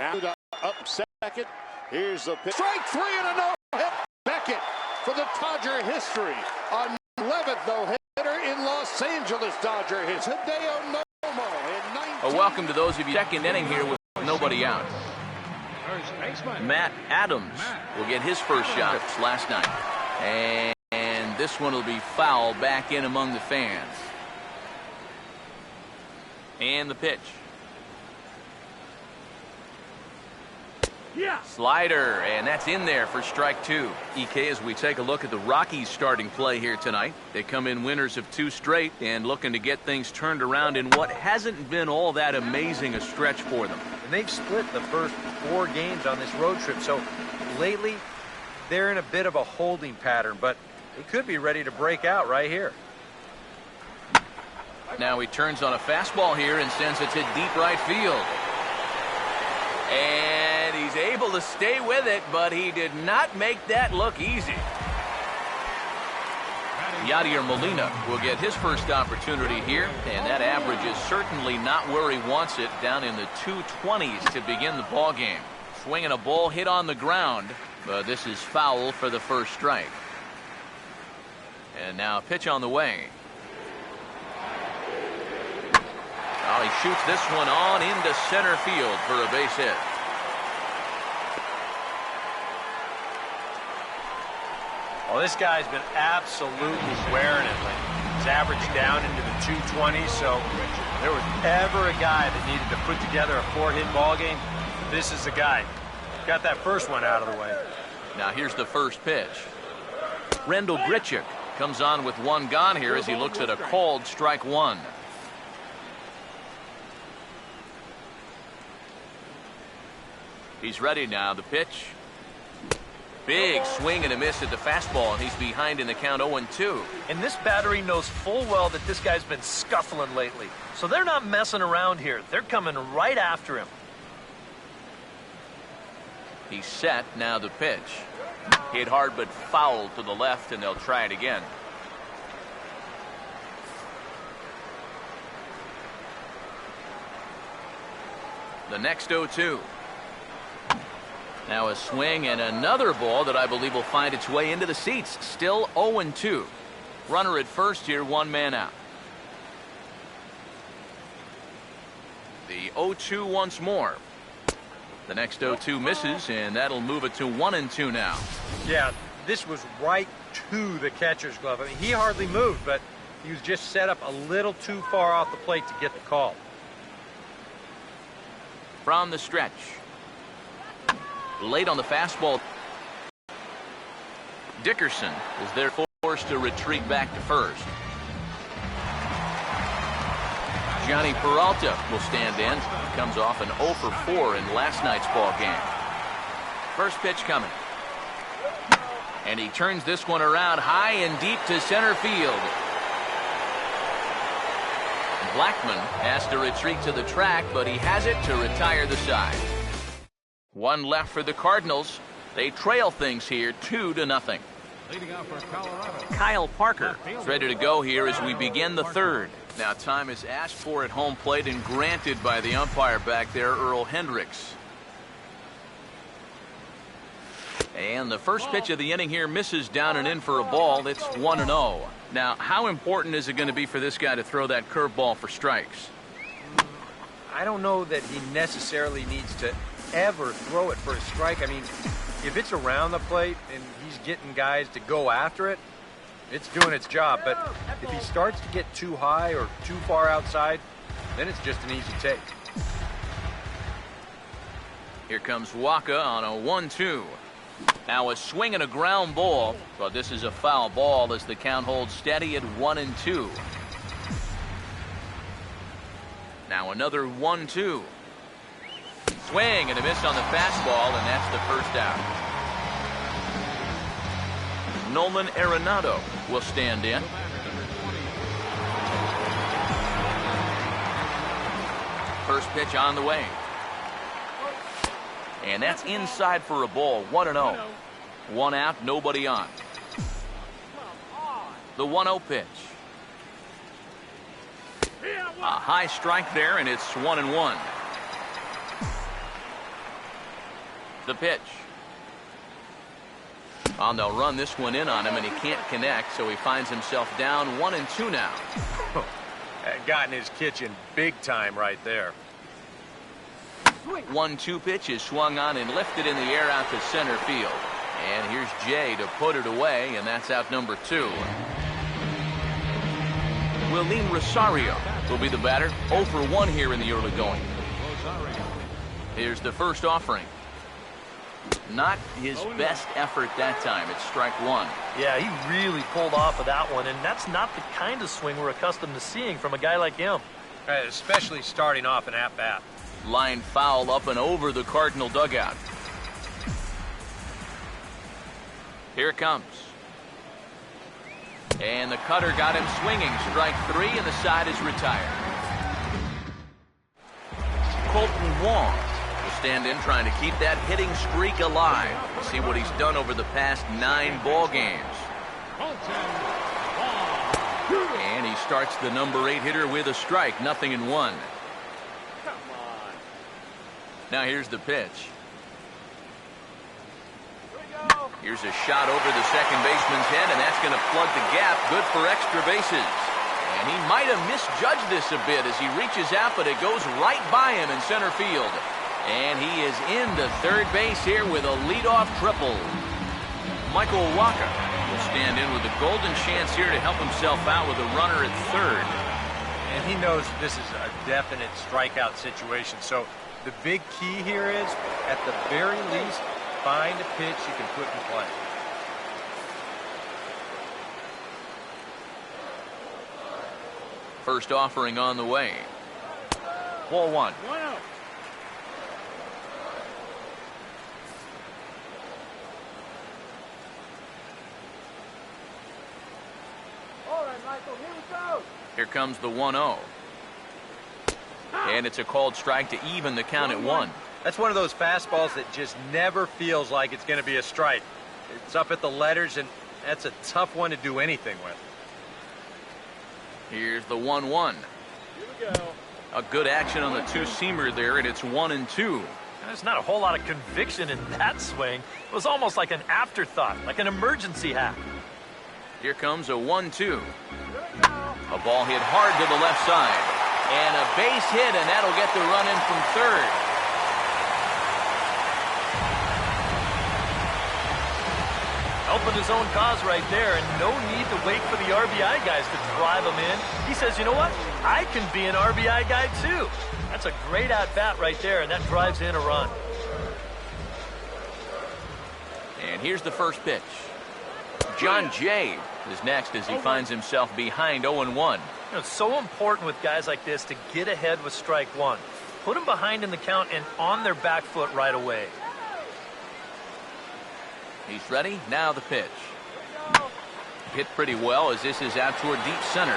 Now up second. Here's the pitch. Strike three and a no-hit. Beckett for the Dodger history. On 11th no-hitter in Los Angeles Dodger history. Hideo Nomo in 19. Welcome to those of you second inning here with nobody out. Matt Adams will get his first shot last night. And this one will be foul back in among the fans. And the pitch. Yeah. Slider, and that's in there for strike two. EK, as we take a look at the Rockies starting play here tonight, they come in winners of 2 straight and looking to get things turned around in what hasn't been all that amazing a stretch for them. And they've split the first 4 games on this road trip, so lately they're in a bit of a holding pattern, but they could be ready to break out right here. Now he turns on a fastball here and sends it to deep right field. And he's able to stay with it, but he did not make that look easy. Yadier Molina will get his first opportunity here, and that average is certainly not where he wants it, down in the 220s to begin the ball game. Swinging a ball hit on the ground, but this is foul for the first strike. And now a pitch on the way. He shoots this one on into center field for a base hit. Well, this guy's been absolutely wearing it lately. He's averaged down into the 220s, so if there was ever a guy that needed to put together a 4-hit ball game, this is the guy. Got that first one out of the way. Now here's the first pitch. Rendell Grichuk comes on with 1 gone here as he looks at a called strike 1. He's ready now. The pitch. Big swing and a miss at the fastball, and he's behind in the count 0-2. And this battery knows full well that this guy's been scuffling lately. So they're not messing around here. They're coming right after him. He's set. Now the pitch. Hit hard but foul to the left, and they'll try it again. The next 0-2. Now a swing and another ball that I believe will find its way into the seats. Still 0-2. Runner at first here, 1 man out. The 0-2 once more. The next 0-2 misses, and that'll move it to 1-2 now. Yeah, this was right to the catcher's glove. I mean, he hardly moved, but he was just set up a little too far off the plate to get the call. From the stretch. Late on the fastball. Dickerson is there forced to retreat back to first. Johnny Peralta will stand in. He comes off an 0 for 4 in last night's ball game. First pitch coming. And he turns this one around high and deep to center field. Blackman has to retreat to the track, but he has it to retire the side. 1 left for the Cardinals. They trail things here 2-0. Kyle Parker is ready to go here as we begin the 3rd. Now time is asked for at home plate and granted by the umpire back there, Earl Hendricks. And the first pitch of the inning here misses down and in for a ball. It's 1-0. Now, how important is it going to be for this guy to throw that curveball for strikes? I don't know that he necessarily needs to ever throw it for a strike. I mean, if it's around the plate and he's getting guys to go after it, it's doing its job. But if he starts to get too high or too far outside, then it's just an easy take. Here comes Waka on a 1-2. Now a swing and a ground ball, but this is a foul ball as the count holds steady at 1-2. Now another 1-2. Swing and a miss on the fastball, and that's the first out. Nolan Arenado will stand in. First pitch on the way. And that's inside for a ball. 1-0. 1 out, nobody on. The 1-0 pitch. A high strike there, and it's 1-1. The pitch. Oh, they'll run this one in on him, and he can't connect, so he finds himself down 1-2 now. That got in his kitchen big time right there. 1-2 pitch is swung on and lifted in the air out to center field. And here's Jay to put it away, and that's out number 2. Willeen Rosario will be the batter. 0 for 1 here in the early going. Here's the first offering. Not his best effort that time. It's strike 1. Yeah, he really pulled off of that one, and that's not the kind of swing we're accustomed to seeing from a guy like him. Especially starting off an at-bat. Line foul up and over the Cardinal dugout. Here it comes. And the cutter got him swinging. Strike 3, and the side is retired. Colton Wong will stand in trying to keep that hitting streak alive. See what he's done over the past 9 ball games. And he starts the number 8 hitter with a strike. 0-1. Now here's the pitch. Here's a shot over the second baseman's head, and that's going to plug the gap. Good for extra bases. And he might have misjudged this a bit as he reaches out, but it goes right by him in center field. And he is into third base here with a leadoff triple. Michael Waka will stand in with a golden chance here to help himself out with a runner at third. And he knows this is a definite strikeout situation. So the big key here is, at the very least, find a pitch you can put in play. First offering on the way. Ball 1. All right, Michael, here we go. Here comes the 1-0. And it's a called strike to even the count at 1. That's one of those fastballs that just never feels like it's going to be a strike. It's up at the letters, and that's a tough one to do anything with. Here's the 1-1. Here we go. A good action on the two-seamer there, and it's 1-2. There's not a whole lot of conviction in that swing. It was almost like an afterthought, like an emergency hack. Here comes a 1-2. A ball hit hard to the left side. And a base hit, and that'll get the run in from third. Helping his own cause right there, and no need to wait for the RBI guys to drive him in. He says, you know what? I can be an RBI guy too. That's a great at-bat right there, and that drives in a run. And here's the first pitch. John Jay is next as he finds himself behind 0-1. You know, it's so important with guys like this to get ahead with strike 1. Put them behind in the count and on their back foot right away. He's ready. Now the pitch. Hit pretty well as this is out toward deep center.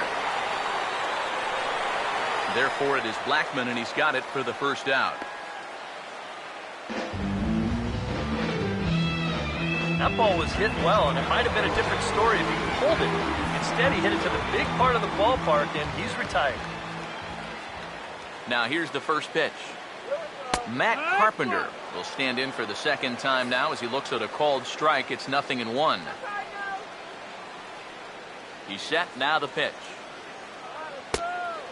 Therefore, it is Blackmon, and he's got it for the first out. That ball was hit well, and it might have been a different story if he pulled it. Instead, he hit it to the big part of the ballpark, and he's retired. Now here's the first pitch. Matt Carpenter will stand in for the second time now as he looks at a called strike. It's 0-1. He's set. Now the pitch.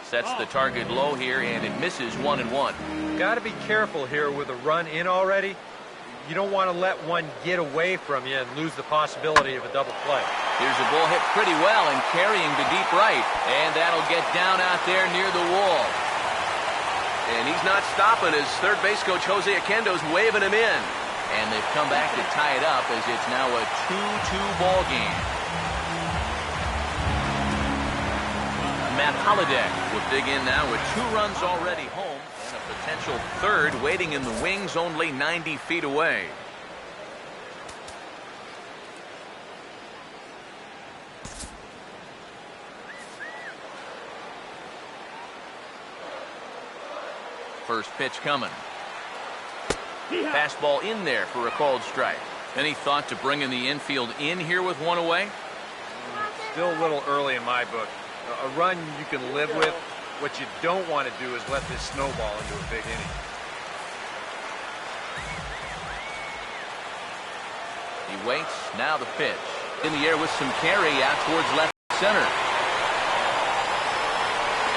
Sets the target low here, and it misses 1-1. Got to be careful here with a run in already. You don't want to let one get away from you and lose the possibility of a double play. Here's a ball hit pretty well and carrying to deep right. And that'll get down out there near the wall. And he's not stopping as third base coach Jose Oquendo's waving him in. And they've come back to tie it up as it's now a 2-2 ball game. Matt Holliday will dig in now with 2 runs already home. And a potential third waiting in the wings only 90 feet away. First pitch coming. Fastball in there for a called strike. Any thought to bringing the infield in here with one away? Still a little early in my book. A run you can live with. What you don't want to do is let this snowball into a big inning. waits. Now the pitch. In the air with some carry out towards left center.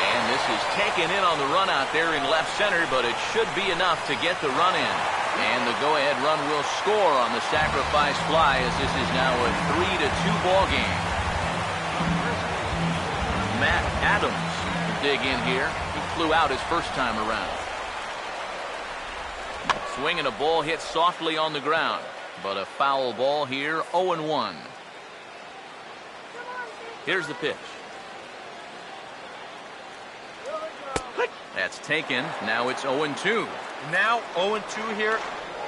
And this is taken in on the run out there in left center, but it should be enough to get the run in. And the go-ahead run will score on the sacrifice fly, as this is now a 3-2 ball game. Matt Adams will dig in here. He flew out his first time around. Swinging a ball hit softly on the ground, but a foul ball here, 0-1. Here's the pitch. That's taken. Now it's 0-2. Now 0-2 here.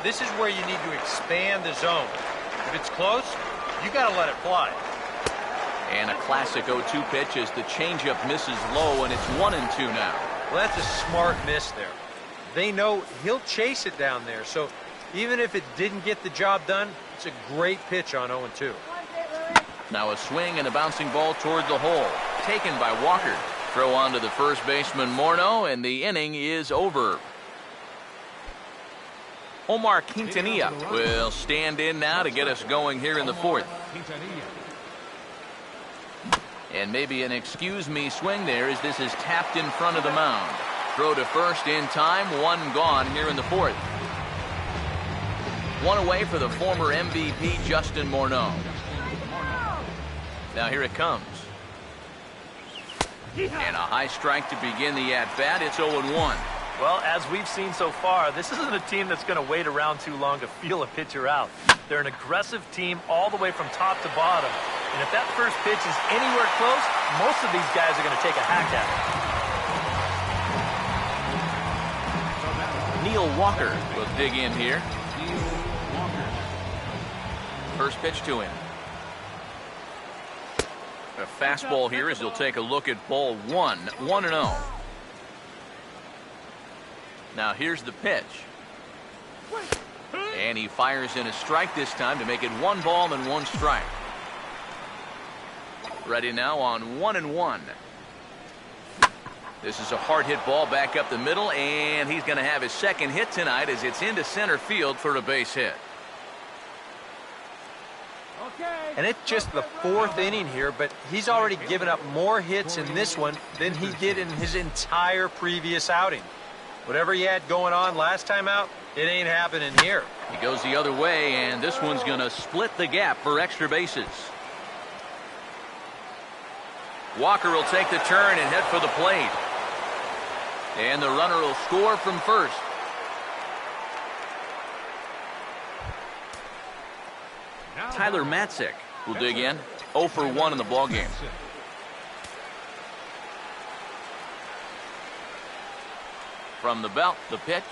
This is where you need to expand the zone. If it's close, you got to let it fly. And a classic 0-2 pitch as the changeup misses low, and it's 1-2 now. Well, that's a smart miss there. They know he'll chase it down there, so even if it didn't get the job done, it's a great pitch on 0-2. Now a swing and a bouncing ball toward the hole. Taken by Walker. Throw on to the first baseman Morneau, and the inning is over. Omar Quintanilla will stand in now to get us going here in the fourth. And maybe an excuse me swing there, as this is tapped in front of the mound. Throw to first in time, one gone here in the fourth. One away for the former MVP Justin Morneau. Now here it comes. And a high strike to begin the at-bat. It's 0-1. Well, as we've seen so far, this isn't a team that's going to wait around too long to feel a pitcher out. They're an aggressive team all the way from top to bottom. And if that first pitch is anywhere close, most of these guys are going to take a hack at it. Neil Walker will dig in here. First pitch to him. A fastball here as he'll take a look at ball one. 1-0. Now here's the pitch. And he fires in a strike this time to make it 1 ball and 1 strike. Ready now on 1-1. This is a hard hit ball back up the middle, and he's going to have his second hit tonight as it's into center field for a base hit. And it's just the 4th inning here, but he's already given up more hits in this one than he did in his entire previous outing. Whatever he had going on last time out, it ain't happening here. He goes the other way, and this one's going to split the gap for extra bases. Walker will take the turn and head for the plate. And the runner will score from first. Tyler Matzik will dig in. 0 for 1 in the ballgame. From the belt, the pitch.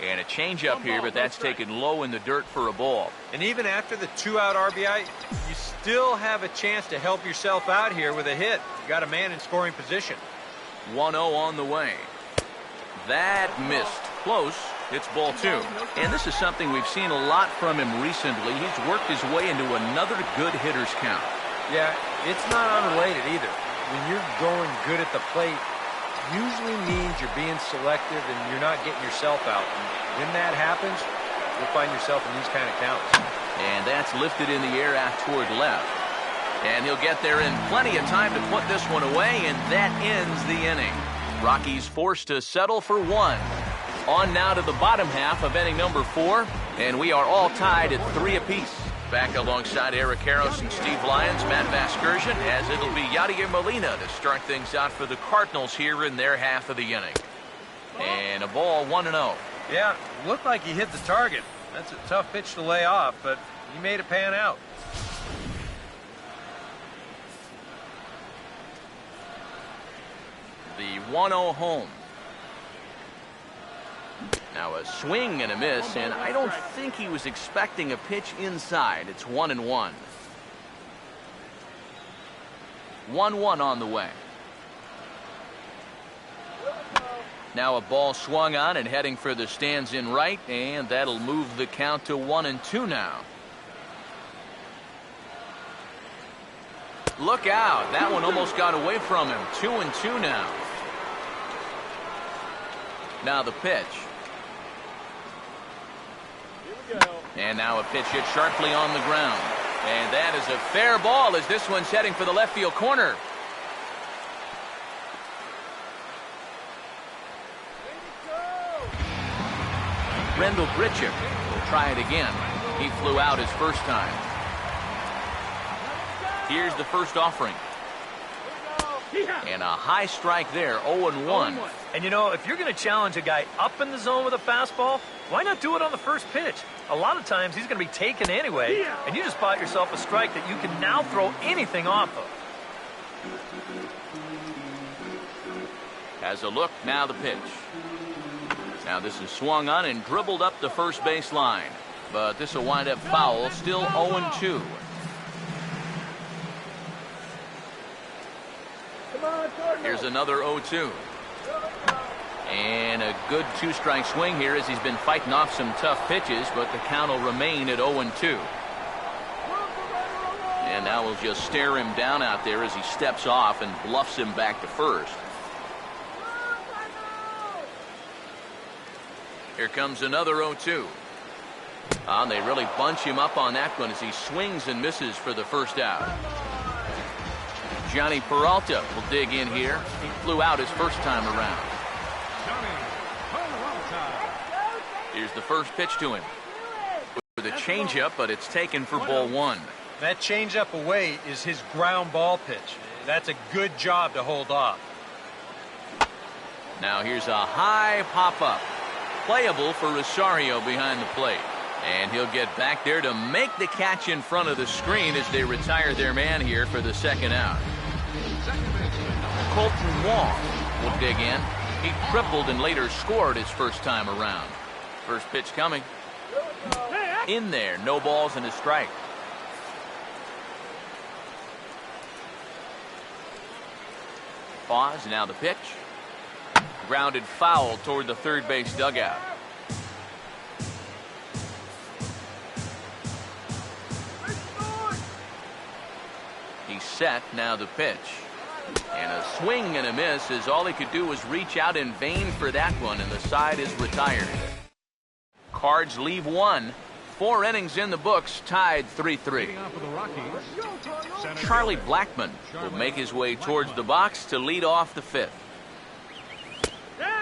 And a changeup here, but that's taken low in the dirt for a ball. And even after the 2-out RBI, you still have a chance to help yourself out here with a hit. You got a man in scoring position. 1-0 on the way. That missed. Close. It's ball 2. And this is something we've seen a lot from him recently. He's worked his way into another good hitter's count. Yeah, it's not unrelated either. When you're going good at the plate, usually means you're being selective and you're not getting yourself out. And when that happens, you'll find yourself in these kind of counts. And that's lifted in the air out toward left. And he'll get there in plenty of time to put this one away, and that ends the inning. Rockies forced to settle for 1. On now to the bottom half of inning number 4, and we are all tied at 3 apiece. Back alongside Eric Harris and Steve Lyons, Matt Vasgersian, as it'll be Yadier Molina to start things out for the Cardinals here in their half of the inning. And a ball 1-0. Yeah, looked like he hit the target. That's a tough pitch to lay off, but he made it pan out. The 1-0 home. Now a swing and a miss, and I don't think he was expecting a pitch inside. It's 1-1. 1-1 on the way. Now a ball swung on and heading for the stands in right, and that'll move the count to 1-2 now. Look out. That one almost got away from him. 2-2 now. Now the pitch. Here we go. And now a pitch hit sharply on the ground. And that is a fair ball as this one's heading for the left field corner. Rendell Grichuk will try it again. He flew out his first time. Here's the first offering. And a high strike there, 0-1. And you know, if you're going to challenge a guy up in the zone with a fastball, why not do it on the first pitch? A lot of times he's going to be taken anyway, and you just bought yourself a strike that you can now throw anything off of. Has a look, now the pitch. Now this is swung on and dribbled up the first base line. But this will wind up foul, still 0-2. Here's another 0-2. And a good two-strike swing here as he's been fighting off some tough pitches, but the count will remain at 0-2. And now we'll just stare him down out there as he steps off and bluffs him back to first. Here comes another 0-2. And they really bunch him up on that one as he swings and misses for the first out. Johnny Peralta will dig in here. He flew out his first time around. Here's the first pitch to him. With a changeup, but it's taken for ball one. That changeup away is his ground ball pitch. That's a good job to hold off. Now here's a high pop-up. Playable for Rosario behind the plate. And he'll get back there to make the catch in front of the screen as they retire their man here for the second out. Colton Wong will dig in. He tripled and later scored his first time around. First pitch coming. In there, no balls and a strike. Pause, now the pitch. Grounded foul toward the third base dugout. He's set, now the pitch. And a swing and a miss as all he could do was reach out in vain for that one, and the side is retired. Cards leave one. 4 innings in the books, tied 3-3. Charlie Blackmon will make his way towards the box to lead off the fifth.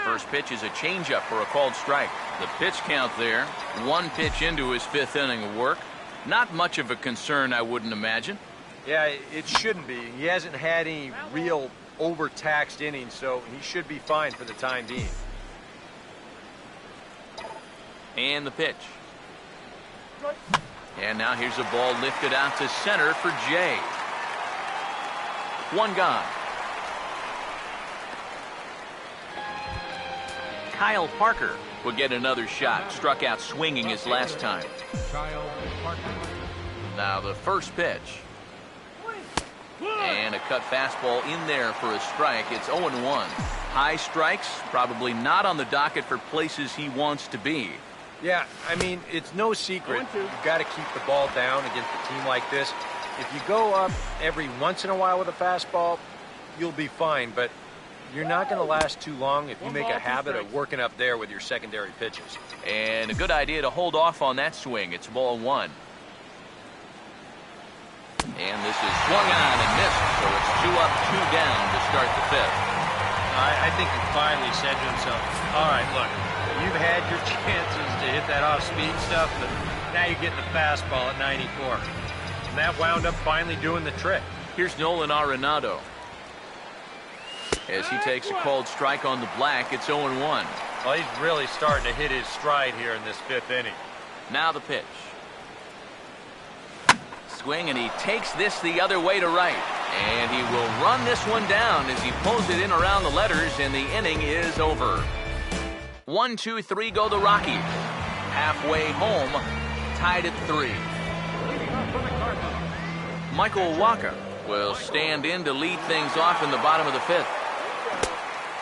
First pitch is a changeup for a called strike. The pitch count there, 1 pitch into his 5th inning of work. Not much of a concern, I wouldn't imagine. Yeah, it shouldn't be. He hasn't had any real overtaxed innings, so he should be fine for the time being. And the pitch. And now here's a ball lifted out to center for Jay. 1 gone. Kyle Parker will get another shot. Struck out swinging his last time. Now the first pitch. And a cut fastball in there for a strike. It's 0-1. High strikes, probably not on the docket for places he wants to be. Yeah, I mean, it's no secret. You've got to keep the ball down against a team like this. If you go up every once in a while with a fastball, you'll be fine. But you're not going to last too long if you make a habit of working up there with your secondary pitches. And a good idea to hold off on that swing. It's ball 1. And this is swung on and missed, so it's 2 up, 2 down to start the 5th. I think he finally said to himself, all right, look, you've had your chances to hit that off-speed stuff, but now you're getting the fastball at 94. And that wound up finally doing the trick. Here's Nolan Arenado. As he takes a called strike on the black, it's 0-1. Well, he's really starting to hit his stride here in this 5th inning. Now the pitch. Swing, and he takes this the other way to right. And he will run this one down as he pulls it in around the letters, and the inning is over. 1, 2, 3 go the Rockies. Halfway home, tied at 3. Michael Wacha will stand in to lead things off in the bottom of the 5th.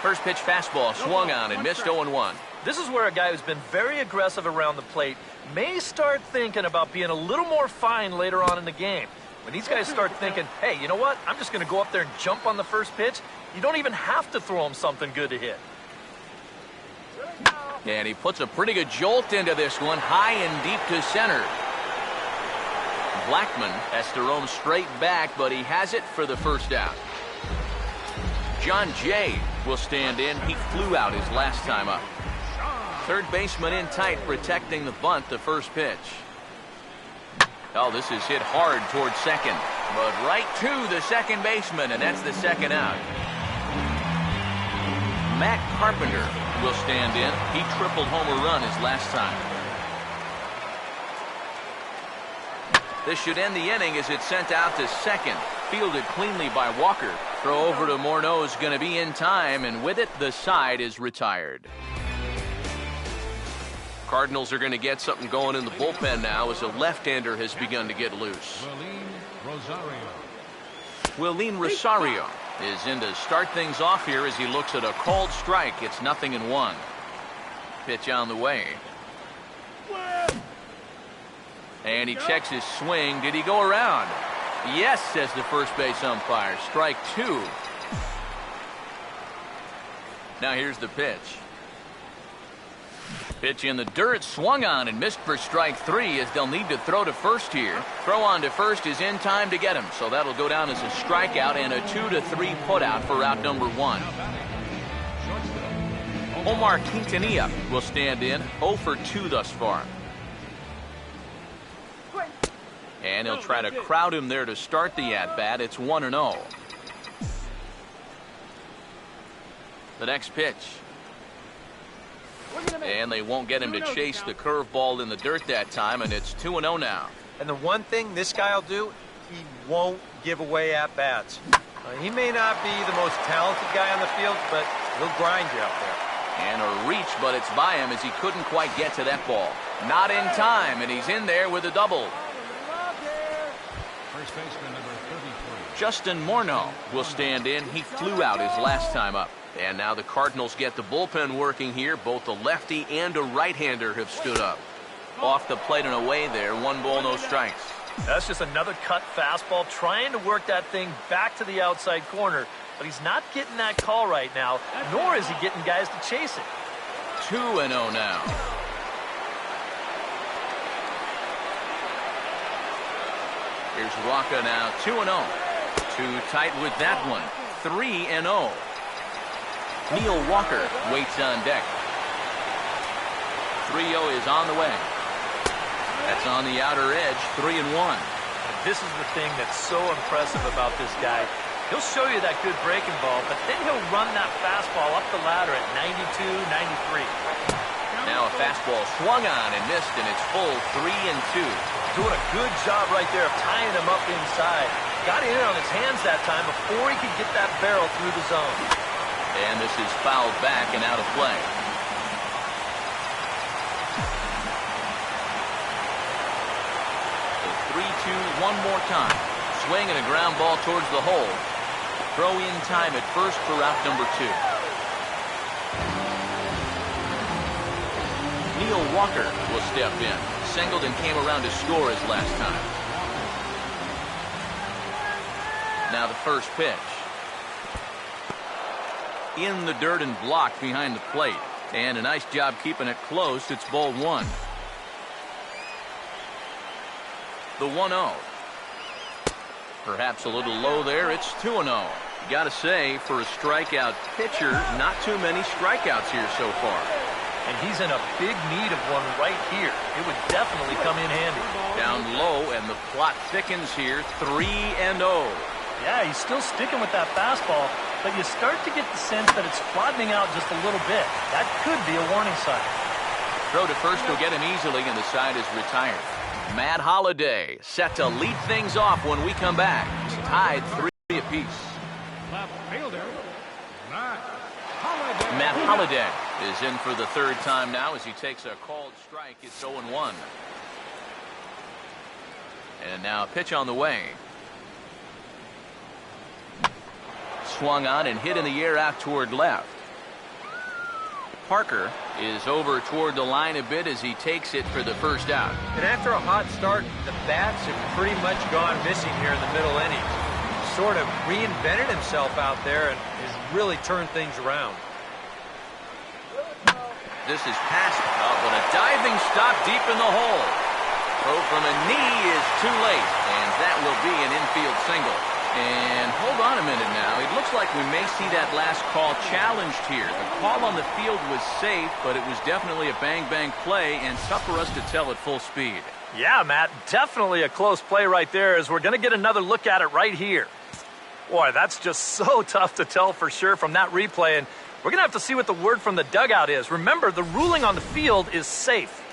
First pitch fastball swung on and missed 0-1. This is where a guy who's been very aggressive around the plate may start thinking about being a little more fine later on in the game. When these guys start thinking, hey, you know what? I'm just going to go up there and jump on the first pitch. You don't even have to throw him something good to hit. And he puts a pretty good jolt into this one, high and deep to center. Blackman has to roam straight back, but he has it for the first out. John Jay will stand in. He flew out his last time up. Third baseman in tight, protecting the bunt, the first pitch. Oh, this is hit hard towards second, but right to the second baseman, and that's the second out. Matt Carpenter will stand in. He tripled homer run his last time. This should end the inning as it's sent out to second. Fielded cleanly by Walker. Throw over to Morneau is going to be in time, and with it, the side is retired. Cardinals are going to get something going in the bullpen now as a left-hander has begun to get loose. Willeen Rosario is in to start things off here as he looks at a called strike. It's 0-1. Pitch on the way. And he checks his swing. Did he go around? Yes, says the first base umpire. Strike two. Now here's the pitch. Pitch in the dirt, swung on and missed for strike three as they'll need to throw to first here. Throw on to first is in time to get him, so that'll go down as a strikeout and a 2-3 putout for out number one. Omar Quintanilla will stand in, 0 for 2 thus far. And he'll try to crowd him there to start the at-bat. It's 1-0. The next pitch. And they won't get him to chase the curveball in the dirt that time, and it's 2-0 now. And the one thing this guy will do, he won't give away at-bats. He may not be the most talented guy on the field, but he'll grind you out there. And a reach, but it's by him as he couldn't quite get to that ball. Not in time, and he's in there with a double. First baseman number 33. Justin Morneau will stand in. He flew out his last time up. And now the Cardinals get the bullpen working here. Both a lefty and a right-hander have stood up. Off the plate and away there. 1 ball, no strikes. That's just another cut fastball, trying to work that thing back to the outside corner. But he's not getting that call right now, nor is he getting guys to chase it. 2-0 now. Here's Rocca now, 2-0. Too tight with that one. 3-0. Neil Walker waits on deck. 3-0 is on the way. That's on the outer edge, 3-1. This is the thing that's so impressive about this guy. He'll show you that good breaking ball, but then he'll run that fastball up the ladder at 92, 93. Now a fastball swung on and missed, and it's full 3-2. Doing a good job right there of tying him up inside. Got in on his hands that time before he could get that barrel through the zone. And this is fouled back and out of play. The 3-2 one more time. Swing and a ground ball towards the hole. Throw in time at first for out number 2. Neil Walker will step in. Singleton came around to score his last time. Now the first pitch. In the dirt and blocked behind the plate. And a nice job keeping it close. It's ball 1. The 1-0. Perhaps a little low there. It's 2-0. Got to say, for a strikeout pitcher, not too many strikeouts here so far. And he's in a big need of one right here. It would definitely come in handy. Down low, and the plot thickens here. 3-0. Yeah, he's still sticking with that fastball, but you start to get the sense that it's flattening out just a little bit. That could be a warning sign. Throw to first will get him easily, and the side is retired. Matt Holliday set to lead things off when we come back. It's tied 3 apiece. Left fielder, Matt Holliday is in for the third time now as he takes a called strike. It's 0-1. And now a pitch on the way. Swung on and hit in the air out toward left. Parker is over toward the line a bit as he takes it for the first out. And after a hot start, the bats have pretty much gone missing here in the middle innings. Sort of reinvented himself out there and has really turned things around. this is passed. Oh, but a diving stop deep in the hole. Throw from a knee is too late, and that will be an infield single. And hold on a minute now. It looks like we may see that last call challenged here. The call on the field was safe, but it was definitely a bang-bang play, and tough for us to tell at full speed. Yeah, Matt, definitely a close play right there, as we're going to get another look at it right here. Boy, that's just so tough to tell for sure from that replay, and we're going to have to see what the word from the dugout is. Remember, the ruling on the field is safe.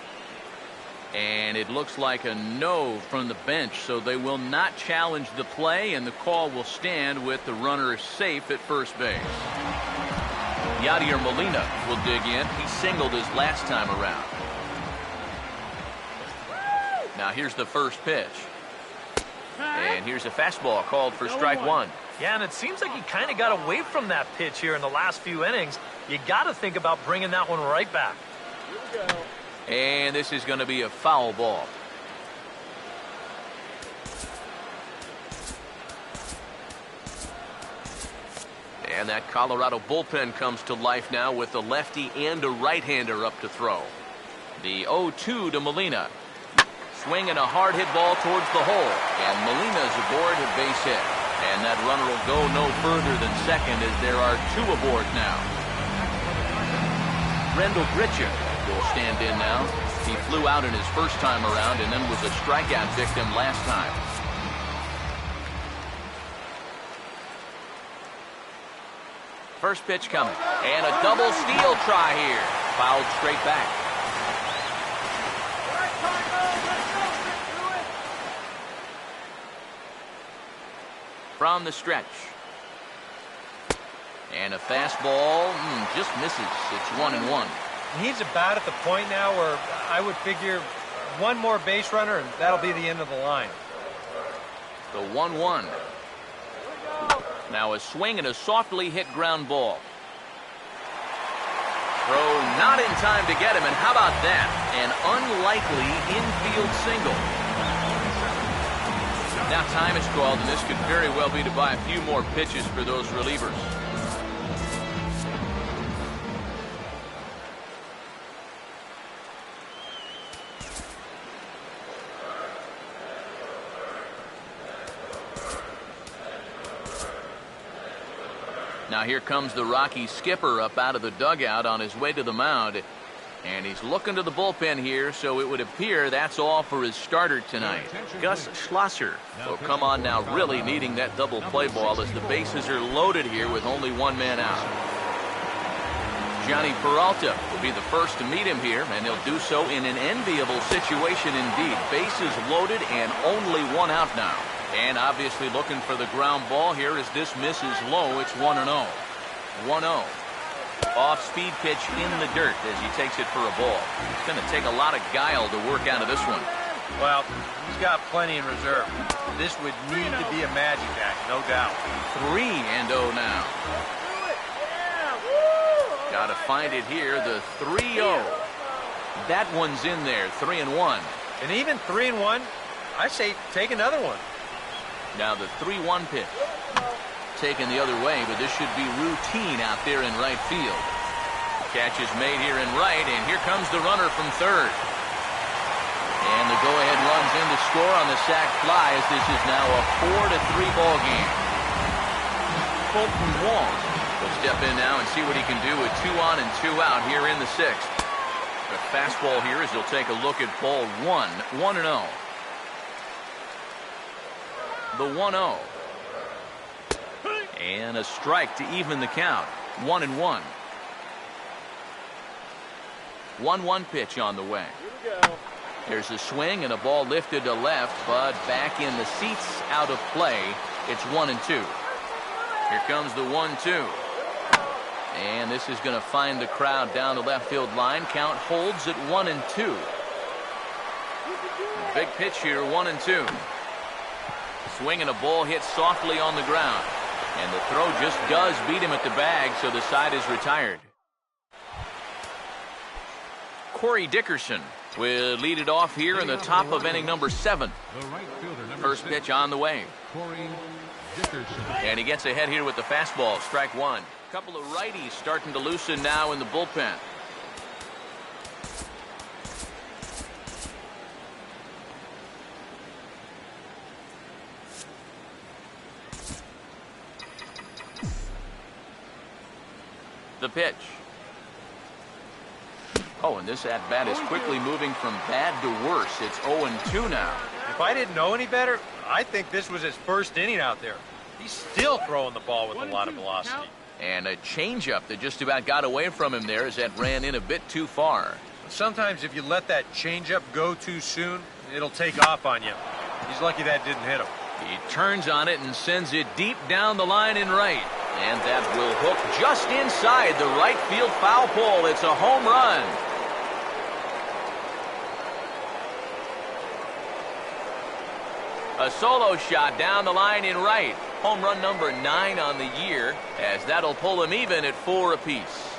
And it looks like a no from the bench, so they will not challenge the play, and the call will stand with the runner safe at first base. Yadier Molina will dig in. He singled his last time around. Now here's the first pitch. And here's a fastball called for strike one. Yeah, and it seems like he kind of got away from that pitch here in the last few innings. You got to think about bringing that one right back. Here we go. And this is going to be a foul ball. And that Colorado bullpen comes to life now with a lefty and a right-hander up to throw. The 0-2 to Molina. Swinging a hard hit ball towards the hole, and Molina's aboard a base hit. And that runner will go no further than second, as there are two aboard now. Rendell Gritchen will stand in now. He flew out in his first time around and then was a strikeout victim last time. First pitch coming, and a double steal try here. Fouled straight back. From the stretch. And a fastball just misses. It's 1-1. He's about at the point now where I would figure one more base runner and that'll be the end of the line. The 1-1. Now a swing and a softly hit ground ball. Throw not in time to get him, and how about that? An unlikely infield single. Now time is called, and this could very well be to buy a few more pitches for those relievers. Now here comes the Rockies skipper up out of the dugout on his way to the mound. And he's looking to the bullpen here, so it would appear that's all for his starter tonight. Gus Schlosser will come on now, really needing that double play ball as the bases are loaded here with only one man out. Johnny Peralta will be the first to meet him here, and he'll do so in an enviable situation indeed. Bases loaded and only one out now. And obviously looking for the ground ball here as this misses low. It's 1-0. 1-0. Off-speed pitch in the dirt as he takes it for a ball. It's going to take a lot of guile to work out of this one. Well, he's got plenty in reserve. This would need to be a magic act, no doubt. 3-0 now. Got to find it here, the 3-0. That one's in there, 3-1. And even 3-1, I say take another one. Now the 3-1 pitch. Taken the other way, but this should be routine out there in right field. Catch is made here in right, and here comes the runner from third. And the go-ahead runs in to score on the sac fly, as this is now a 4-3 ball game. Colton Wong will step in now and see what he can do with 2 on and 2 out here in the sixth. The fastball here as he'll take a look at ball 1, 1-0. The 1-0. And a strike to even the count. 1-1. 1-1 pitch on the way. There's a swing and a ball lifted to left, but back in the seats, out of play. It's 1-2. Here comes the 1-2. And this is going to find the crowd down the left field line. Count holds at 1-2. Big pitch here, 1-2. Swing and a ball hit softly on the ground. And the throw just does beat him at the bag, so the side is retired. Corey Dickerson will lead it off here in the top of inning number 7. First pitch on the way. And he gets ahead here with the fastball, strike 1. Couple of righties starting to loosen now in the bullpen. The pitch. Oh, and this at-bat is quickly moving from bad to worse. It's 0-2 now. If I didn't know any better, I think this was his first inning out there. He's still throwing the ball with a lot of velocity. And a changeup that just about got away from him there as that ran in a bit too far. Sometimes if you let that changeup go too soon, it'll take off on you. He's lucky that didn't hit him. He turns on it and sends it deep down the line in right. And that will hook just inside the right field foul pole. It's a home run. A solo shot down the line in right. Home run number 9 on the year, as that'll pull him even at 4 apiece.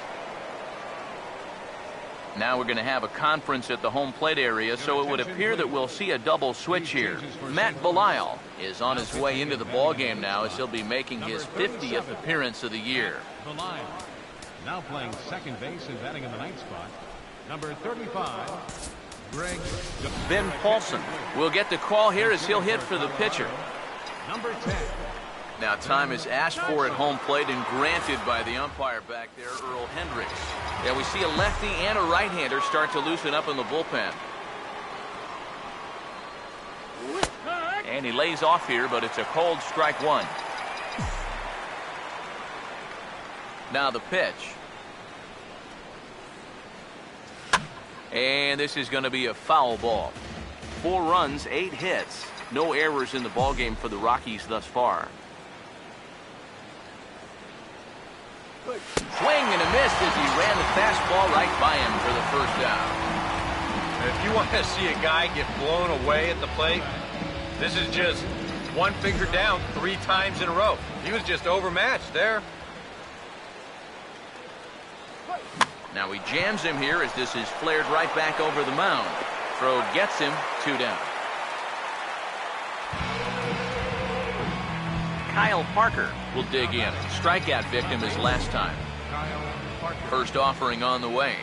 Now we're going to have a conference at the home plate area, so it would appear that we'll see a double switch here. Matt Belisle is on his way into the ballgame now, as he'll be making his 50th appearance of the year. Belisle, now playing second base and batting in the ninth spot, number 35. Ben Paulson will get the call here as he'll hit for the pitcher. Number 10. Now time is asked for at home plate and granted by the umpire back there, Earl Hendricks. Yeah, we see a lefty and a right-hander start to loosen up in the bullpen. And he lays off here, but it's a cold strike one. Now the pitch. And this is going to be a foul ball. 4 runs, 8 hits. No errors in the ballgame for the Rockies thus far. Swing and a miss as he ran the fastball right by him for the first down. If you want to see a guy get blown away at the plate, this is just one finger down 3 times in a row. He was just overmatched there. Now he jams him here as this is flared right back over the mound. Throw gets him, 2 down. Kyle Parker will dig in. Strikeout victim his last time. First offering on the way.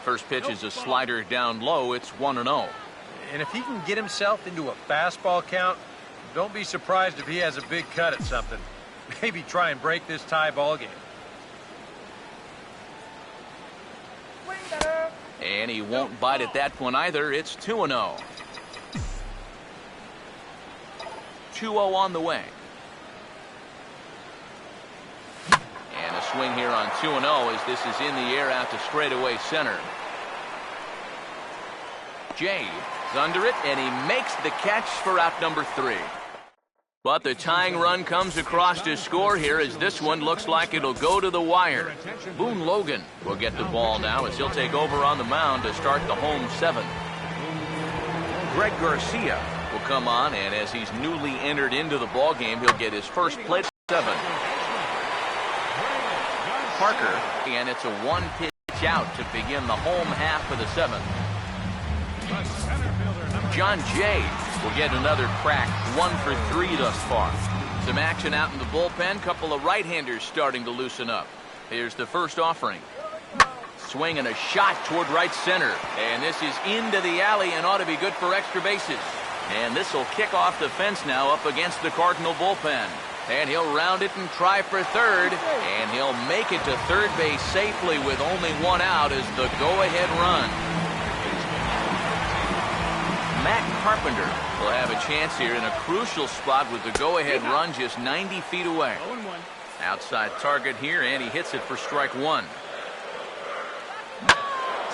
First pitch is a slider down low. It's 1-0. And if he can get himself into a fastball count, don't be surprised if he has a big cut at something. Maybe try and break this tie ball game. And he won't bite at that one either. It's 2-0. 2-0 on the way. And a swing here on 2-0 as this is in the air out to straightaway center. Jay is under it, and he makes the catch for out number 3. But the tying run comes across to score here as this one looks like it'll go to the wire. Boone Logan will get the ball now as he'll take over on the mound to start the home 7th. Greg Garcia will come on, and as he's newly entered into the ball game, he'll get his first plate 7. Parker, and it's a 1-pitch out to begin the home half of the 7th. John Jay will get another crack, 1 for 3 thus far. Some action out in the bullpen, couple of right-handers starting to loosen up. Here's the first offering. Swing and a shot toward right center. And this is into the alley and ought to be good for extra bases. And this will kick off the fence now up against the Cardinal bullpen. And he'll round it and try for third. And he'll make it to third base safely with only 1 out as the go-ahead run. Matt Carpenter will have a chance here in a crucial spot with the go-ahead run just 90 feet away. Outside target here, and he hits it for strike 1.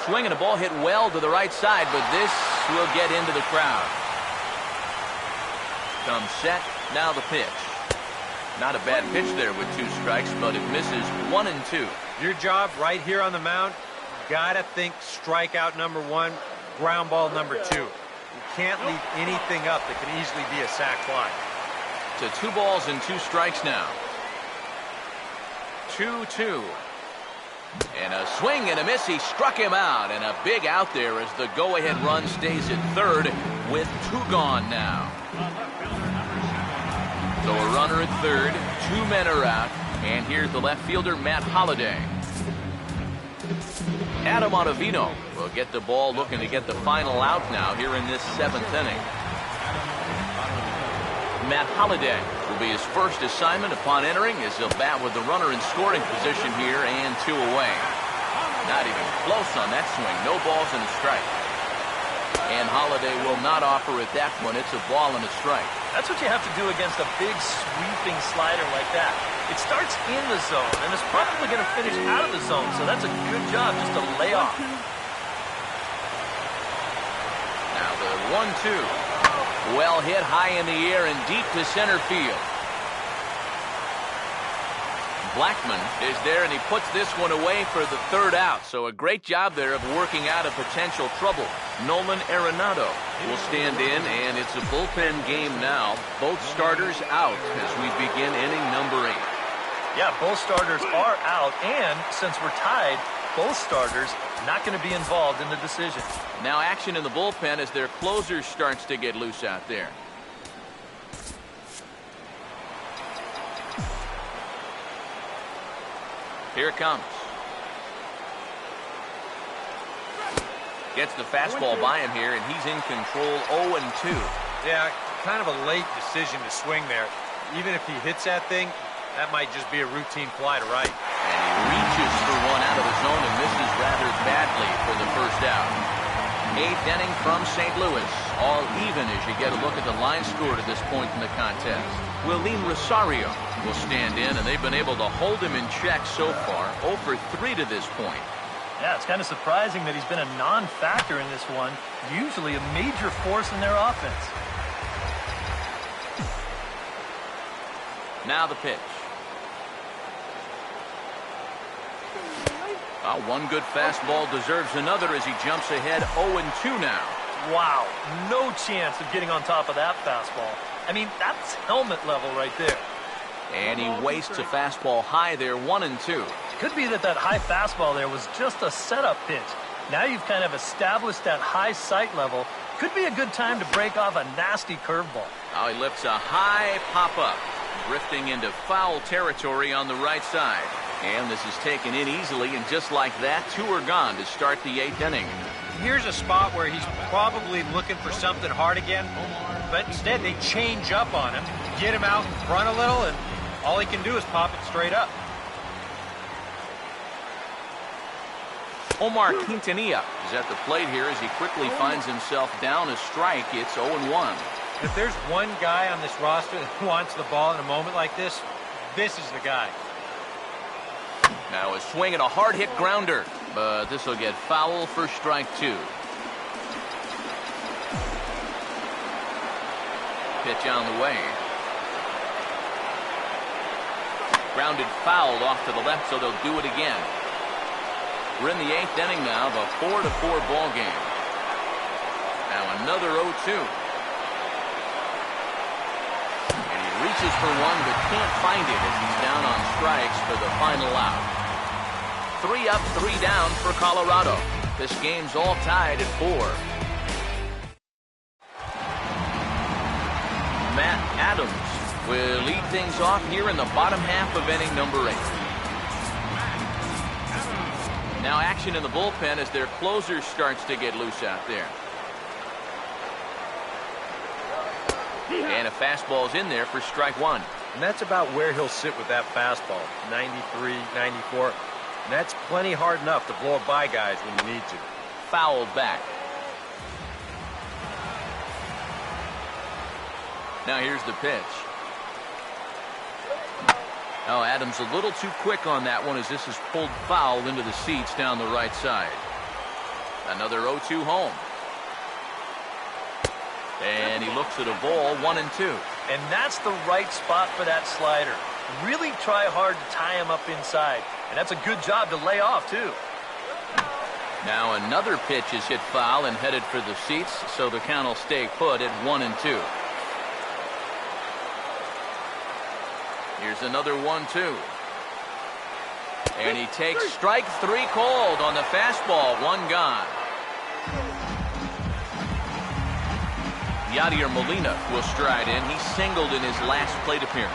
Swing and a ball hit well to the right side, but this will get into the crowd. Comes set, now the pitch. Not a bad pitch there with 2 strikes, but it misses 1 and 2. Your job right here on the mound, gotta think strikeout number 1, ground ball number 2. You can't leave anything up that can easily be a sac fly. To 2 balls and 2 strikes now. 2-2. And a swing and a miss. He struck him out, and a big out there as the go-ahead run stays at third with 2 gone now. So a runner at third, 2 men are out, and here's the left fielder, Matt Holliday. Adam Ottavino will get the ball, looking to get the final out now here in this 7th inning. Matt Holliday will be his first assignment upon entering as he'll bat with the runner in scoring position here and 2 away. Not even close on that swing. No balls and a strike. And Holiday will not offer at that one. It's a ball and a strike. That's what you have to do against a big sweeping slider like that. It starts in the zone and is probably going to finish out of the zone, so that's a good job just to lay off. Now the 1-2. Well hit high in the air and deep to center field. Blackman is there, and he puts this one away for the 3rd out. So a great job there of working out of potential trouble. Nolan Arenado will stand in, and it's a bullpen game now. Both starters out as we begin inning number 8. Yeah, both starters are out, and since we're tied, both starters not going to be involved in the decision. Now action in the bullpen as their closer starts to get loose out there. Here it comes. Gets the fastball by him here, and he's in control 0-2. Yeah, kind of a late decision to swing there. Even if he hits that thing, that might just be a routine fly to right. And he reaches for one out of the zone and misses rather badly for the 1st out. 8th inning from St. Louis. All even as you get a look at the line score to this point in the contest. Willeen Rosario will stand in, and they've been able to hold him in check so far. 0 for 3 to this point. Yeah, it's kind of surprising that he's been a non-factor in this one. Usually a major force in their offense. Now the pitch. One good fastball deserves another as he jumps ahead 0-2 now. Wow, no chance of getting on top of that fastball. I mean, that's helmet level right there. And he wastes a fastball high there, 1-2. Could be that high fastball there was just a setup pitch. Now you've kind of established that high sight level. Could be a good time to break off a nasty curveball. Now he lifts a high pop-up, drifting into foul territory on the right side. And this is taken in easily, and just like that, 2 are gone to start the 8th inning. Here's a spot where he's probably looking for something hard again, but instead they change up on him, get him out in front a little, and all he can do is pop it straight up. Omar Quintanilla is at the plate here as he quickly finds himself down a strike. It's 0-1. If there's one guy on this roster that wants the ball in a moment like this, this is the guy. Now a swing and a hard-hit grounder, but this will get foul for strike 2. Pitch on the way. Grounded fouled off to the left, so they'll do it again. We're in the 8th inning now, the 4-4 ball game. Now another 0-2. And he reaches for one, but can't find it as he's down on strikes for the final out. 3 up, 3 down for Colorado. This game's all tied at 4. Matt Adams will lead things off here in the bottom half of inning number 8. Now action in the bullpen as their closer starts to get loose out there. And a fastball's in there for strike 1. And that's about where he'll sit with that fastball, 93, 94. And that's plenty hard enough to blow it by guys when you need to. Fouled back. Now here's the pitch. Oh, Adams a little too quick on that one as this is pulled foul into the seats down the right side. Another 0-2 home. And he looks at a ball, 1-2. And that's the right spot for that slider. Really try hard to tie him up inside. And that's a good job to lay off, too. Now another pitch is hit foul and headed for the seats, so the count will stay put at 1-2. Here's another 1-2. And he takes strike 3 called on the fastball, 1 gone. Yadier Molina will stride in. He singled in his last plate appearance.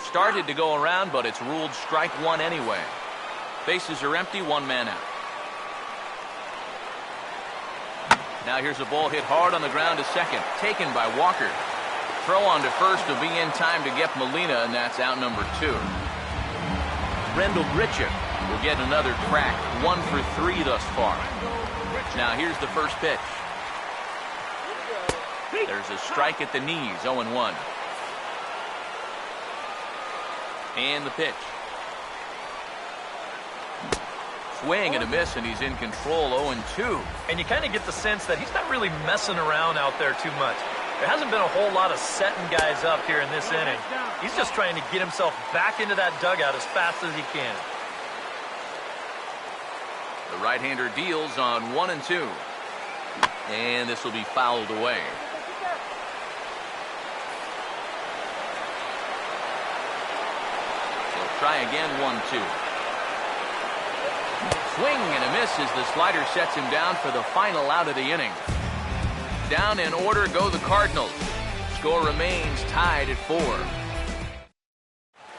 Started to go around, but it's ruled strike 1 anyway. Bases are empty, 1 man out. Now here's a ball hit hard on the ground to second. Taken by Walker. Throw on to first will be in time to get Molina, and that's out number 2. Rendell Grichuk will get another crack. 1 for 3 thus far. Now here's the first pitch. There's a strike at the knees, 0-1. And the pitch. Swing and a miss, and he's in control, 0-2. And you kind of get the sense that he's not really messing around out there too much. There hasn't been a whole lot of setting guys up here in this inning. He's just trying to get himself back into that dugout as fast as he can. The right-hander deals on 1-2. And this will be fouled away. Try again, 1-2. Swing and a miss as the slider sets him down for the final out of the inning. Down in order go the Cardinals. Score remains tied at 4.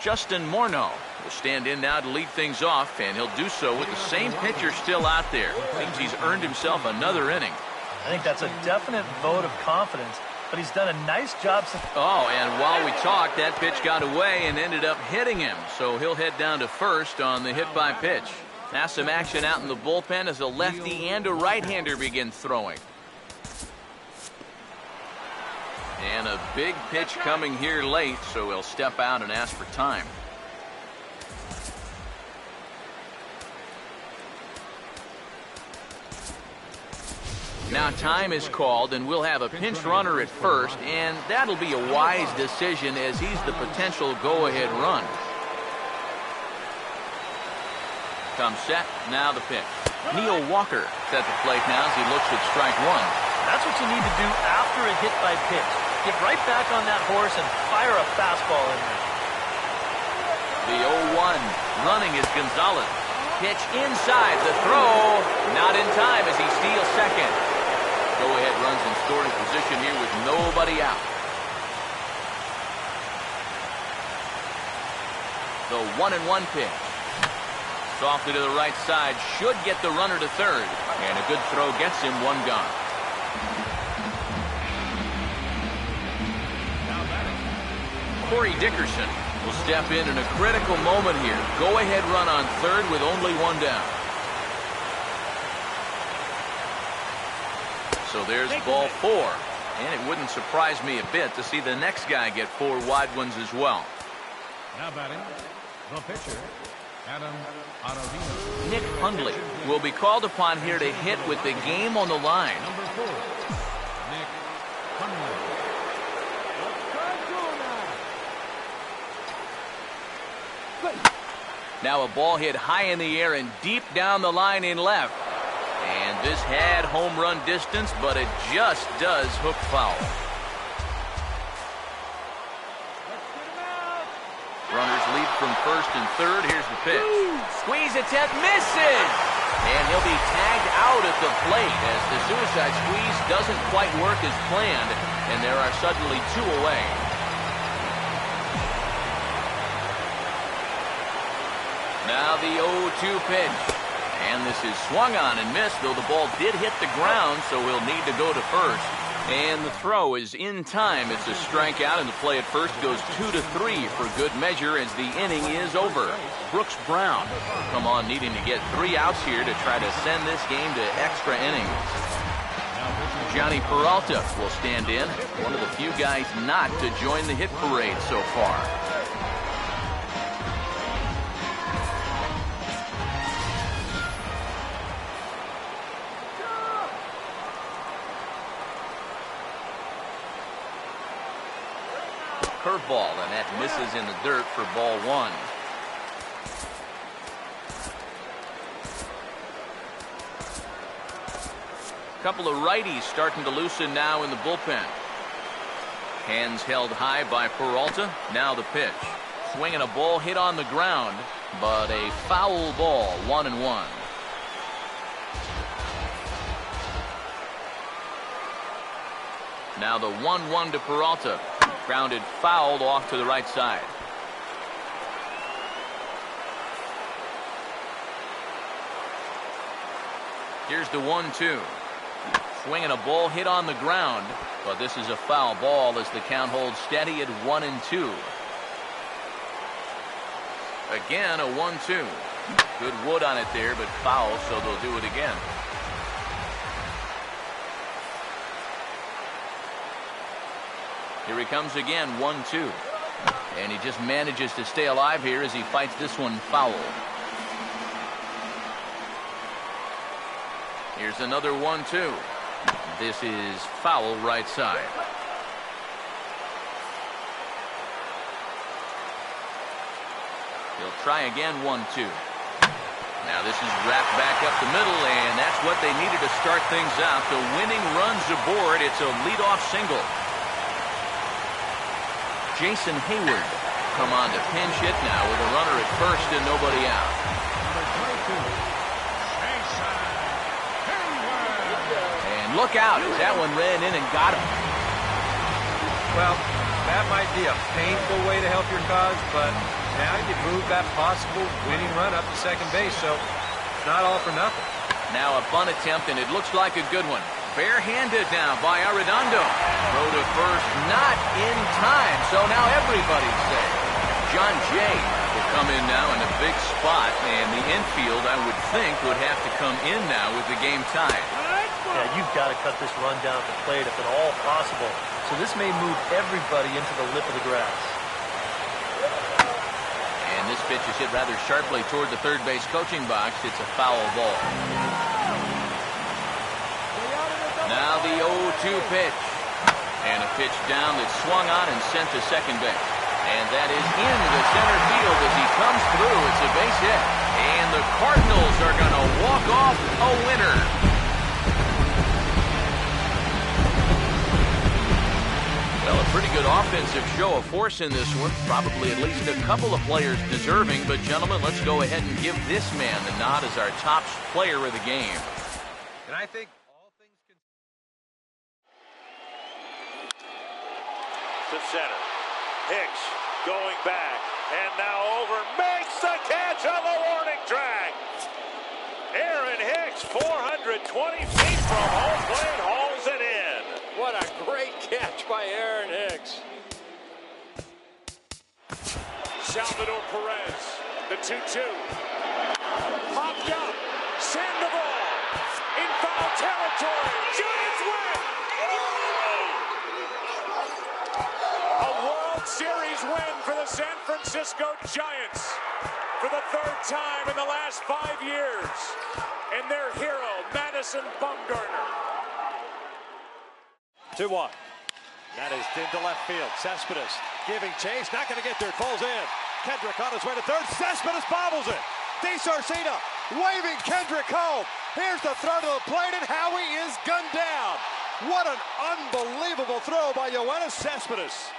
Justin Morneau will stand in now to lead things off, and he'll do so with the same pitcher still out there. Thinks he's earned himself another inning. I think that's a definite vote of confidence. But he's done a nice job. Oh, and while we talked, that pitch got away and ended up hitting him. So he'll head down to first on the hit by pitch. Now some action out in the bullpen as a lefty and a right-hander begin throwing. And a big pitch coming here late, so he'll step out and ask for time. Now time is called, and we'll have a pinch runner at first, and that'll be a wise decision as he's the potential go-ahead run. Comes set, now the pitch. Neil Walker at the plate now as he looks at strike 1. That's what you need to do after a hit by pitch. Get right back on that horse and fire a fastball in there. The 0-1 running is Gonzalez. Pitch inside, the throw, not in time as he steals second. Go-ahead runs in scoring position here with nobody out. The 1-1 pitch. Softly to the right side, should get the runner to third. And a good throw gets him 1 gone. Corey Dickerson will step in a critical moment here. Go-ahead run on third with only 1 down. So there's ball 4. And it wouldn't surprise me a bit to see the next guy get 4 wide ones as well. Now batting, the pitcher, Adam Ottavino. Nick Hundley will be called upon here to hit with the game on the line. Number 4, Nick Hundley. Now a ball hit high in the air and deep down the line in left. And this had home run distance, but it just does hook foul. Runners lead from first and third. Here's the pitch. Squeeze attempt misses. And he'll be tagged out at the plate as the suicide squeeze doesn't quite work as planned. And there are suddenly 2 away. Now the 0-2 pitch. And this is swung on and missed, though the ball did hit the ground, so he'll need to go to first. And the throw is in time. It's a strikeout, and the play at first goes 2-3 for good measure as the inning is over. Brooks Brown will come on needing to get 3 outs here to try to send this game to extra innings. Johnny Peralta will stand in, one of the few guys not to join the hit parade so far. Curveball, and that misses in the dirt for ball 1. Couple of righties starting to loosen now in the bullpen. Hands held high by Peralta. Now the pitch. Swinging a ball hit on the ground, but a foul ball, 1-1. Now the 1-1 to Peralta. Grounded fouled off to the right side. Here's the 1-2. Swinging a ball hit on the ground, but this is a foul ball as the count holds steady at 1-2. Again, a 1-2. Good wood on it there, but foul, so they'll do it again. Here he comes again, 1-2. And he just manages to stay alive here as he fights this one foul. Here's another 1-2. This is foul right side. He'll try again, 1-2. Now this is wrapped back up the middle, and that's what they needed to start things out. The winning run's aboard. It's a leadoff single. Jason Hayward come on to pinch hit now with a runner at first and nobody out. And look out as that one ran in and got him. Well, that might be a painful way to help your cause, but now you move that possible winning run up to second base, so it's not all for nothing. Now a bunt attempt, and it looks like a good one. Barehanded now by Arredondo. Throw to first, not in time, so now everybody's safe. John Jay will come in now in a big spot, and the infield, I would think, would have to come in now with the game tied. Yeah, you've got to cut this run down at the plate if at all possible. So this may move everybody into the lip of the grass. And this pitch is hit rather sharply toward the third base coaching box. It's a foul ball. Now the 0-2 pitch. And a pitch down that's swung on and sent to second base. And that is into center field as he comes through. It's a base hit. And the Cardinals are going to walk off a winner. Well, a pretty good offensive show of force in this one. Probably at least a couple of players deserving. But, gentlemen, let's go ahead and give this man the nod as our top player of the game. And I think all things can... To center. Hicks going back. And now over. Makes the catch on the warning track. Aaron Hicks, 420 feet from home plate, hauls it in. What a great catch by Aaron Hicks. Salvador Perez, the 2-2. Popped up. Sandoval in foul territory. Giants win. A World Series win for the San Francisco Giants for the third time in the last 5 years. And their hero, Madison Bumgarner. 2-1. That is into left field. Cespedes giving chase. Not going to get there. Falls in. Kendrick on his way to third. Cespedes bobbles it. DeSarcina waving Kendrick home. Here's the throw to the plate, and Howie is gunned down. What an unbelievable throw by Yoenis Cespedes.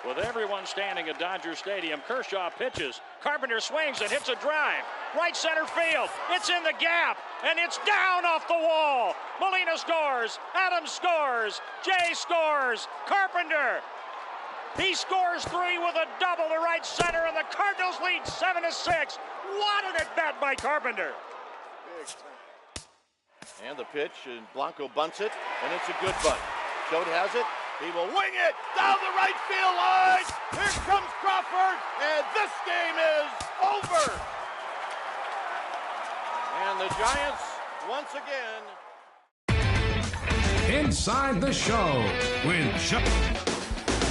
With everyone standing at Dodger Stadium, Kershaw pitches. Carpenter swings and hits a drive. Right center field. It's in the gap, and it's down off the wall. Molina scores. Adams scores. Jay scores. Carpenter. He scores 3 with a double to right center, and the Cardinals lead 7-6. What an at-bat by Carpenter. And the pitch, and Blanco bunts it, and it's a good bunt. Schode has it. He will wing it down the right field line. Here comes Crawford, and this game is over. And the Giants, once again. Inside the Show with Chuck.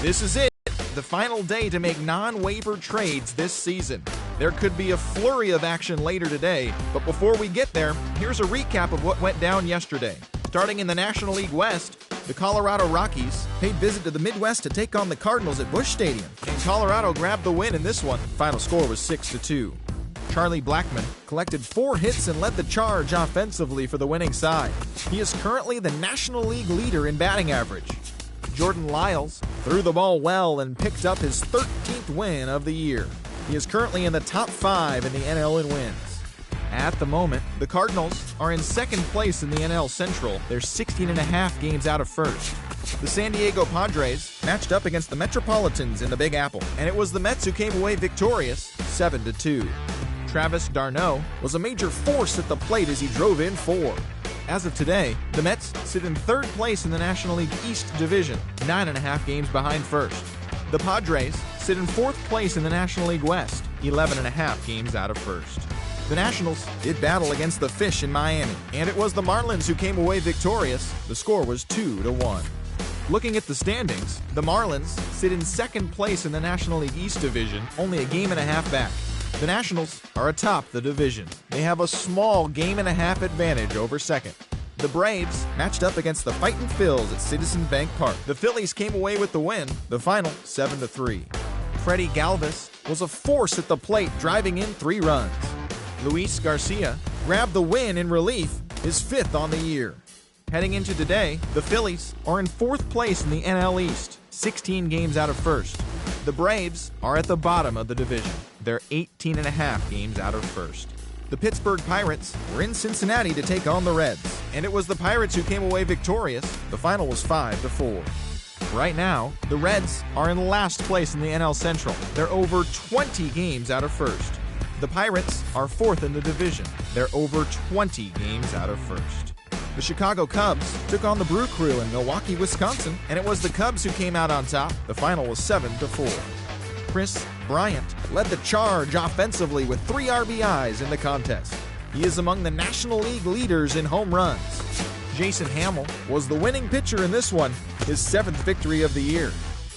This is it, the final day to make non-waiver trades this season. There could be a flurry of action later today, but before we get there, here's a recap of what went down yesterday. Starting in the National League West, the Colorado Rockies paid visit to the Midwest to take on the Cardinals at Busch Stadium, and Colorado grabbed the win in this one. Final score was 6-2. Charlie Blackmon collected 4 hits and led the charge offensively for the winning side. He is currently the National League leader in batting average. Jordan Lyles threw the ball well and picked up his 13th win of the year. He is currently in the top 5 in the NL in wins. At the moment, the Cardinals are in second place in the NL Central. They're 16.5 games out of first. The San Diego Padres matched up against the Metropolitans in the Big Apple, and it was the Mets who came away victorious 7-2. Travis d'Arnaud was a major force at the plate as he drove in 4. As of today, the Mets sit in third place in the National League East Division, 9.5 games behind first. The Padres sit in fourth place in the National League West, 11.5 games out of first. The Nationals did battle against the Fish in Miami, and it was the Marlins who came away victorious. The score was 2-1. Looking at the standings, the Marlins sit in second place in the National League East Division, only a game and a half back. The Nationals are atop the division. They have a small game-and-a-half advantage over second. The Braves matched up against the Fightin' Phils at Citizens Bank Park. The Phillies came away with the win, the final 7-3. Freddie Galvis was a force at the plate, driving in 3 runs. Luis Garcia grabbed the win in relief, his 5th on the year. Heading into today, the Phillies are in 4th place in the NL East, 16 games out of first. The Braves are at the bottom of the division. They're 18.5 games out of first. The Pittsburgh Pirates were in Cincinnati to take on the Reds, and it was the Pirates who came away victorious. The final was 5-4. Right now, the Reds are in last place in the NL Central. They're over 20 games out of first. The Pirates are 4th in the division. They're over 20 games out of first. The Chicago Cubs took on the Brew Crew in Milwaukee, Wisconsin, and it was the Cubs who came out on top. The final was 7-4. Chris Bryant led the charge offensively with 3 RBIs in the contest. He is among the National League leaders in home runs. Jason Hamill was the winning pitcher in this one, his 7th victory of the year.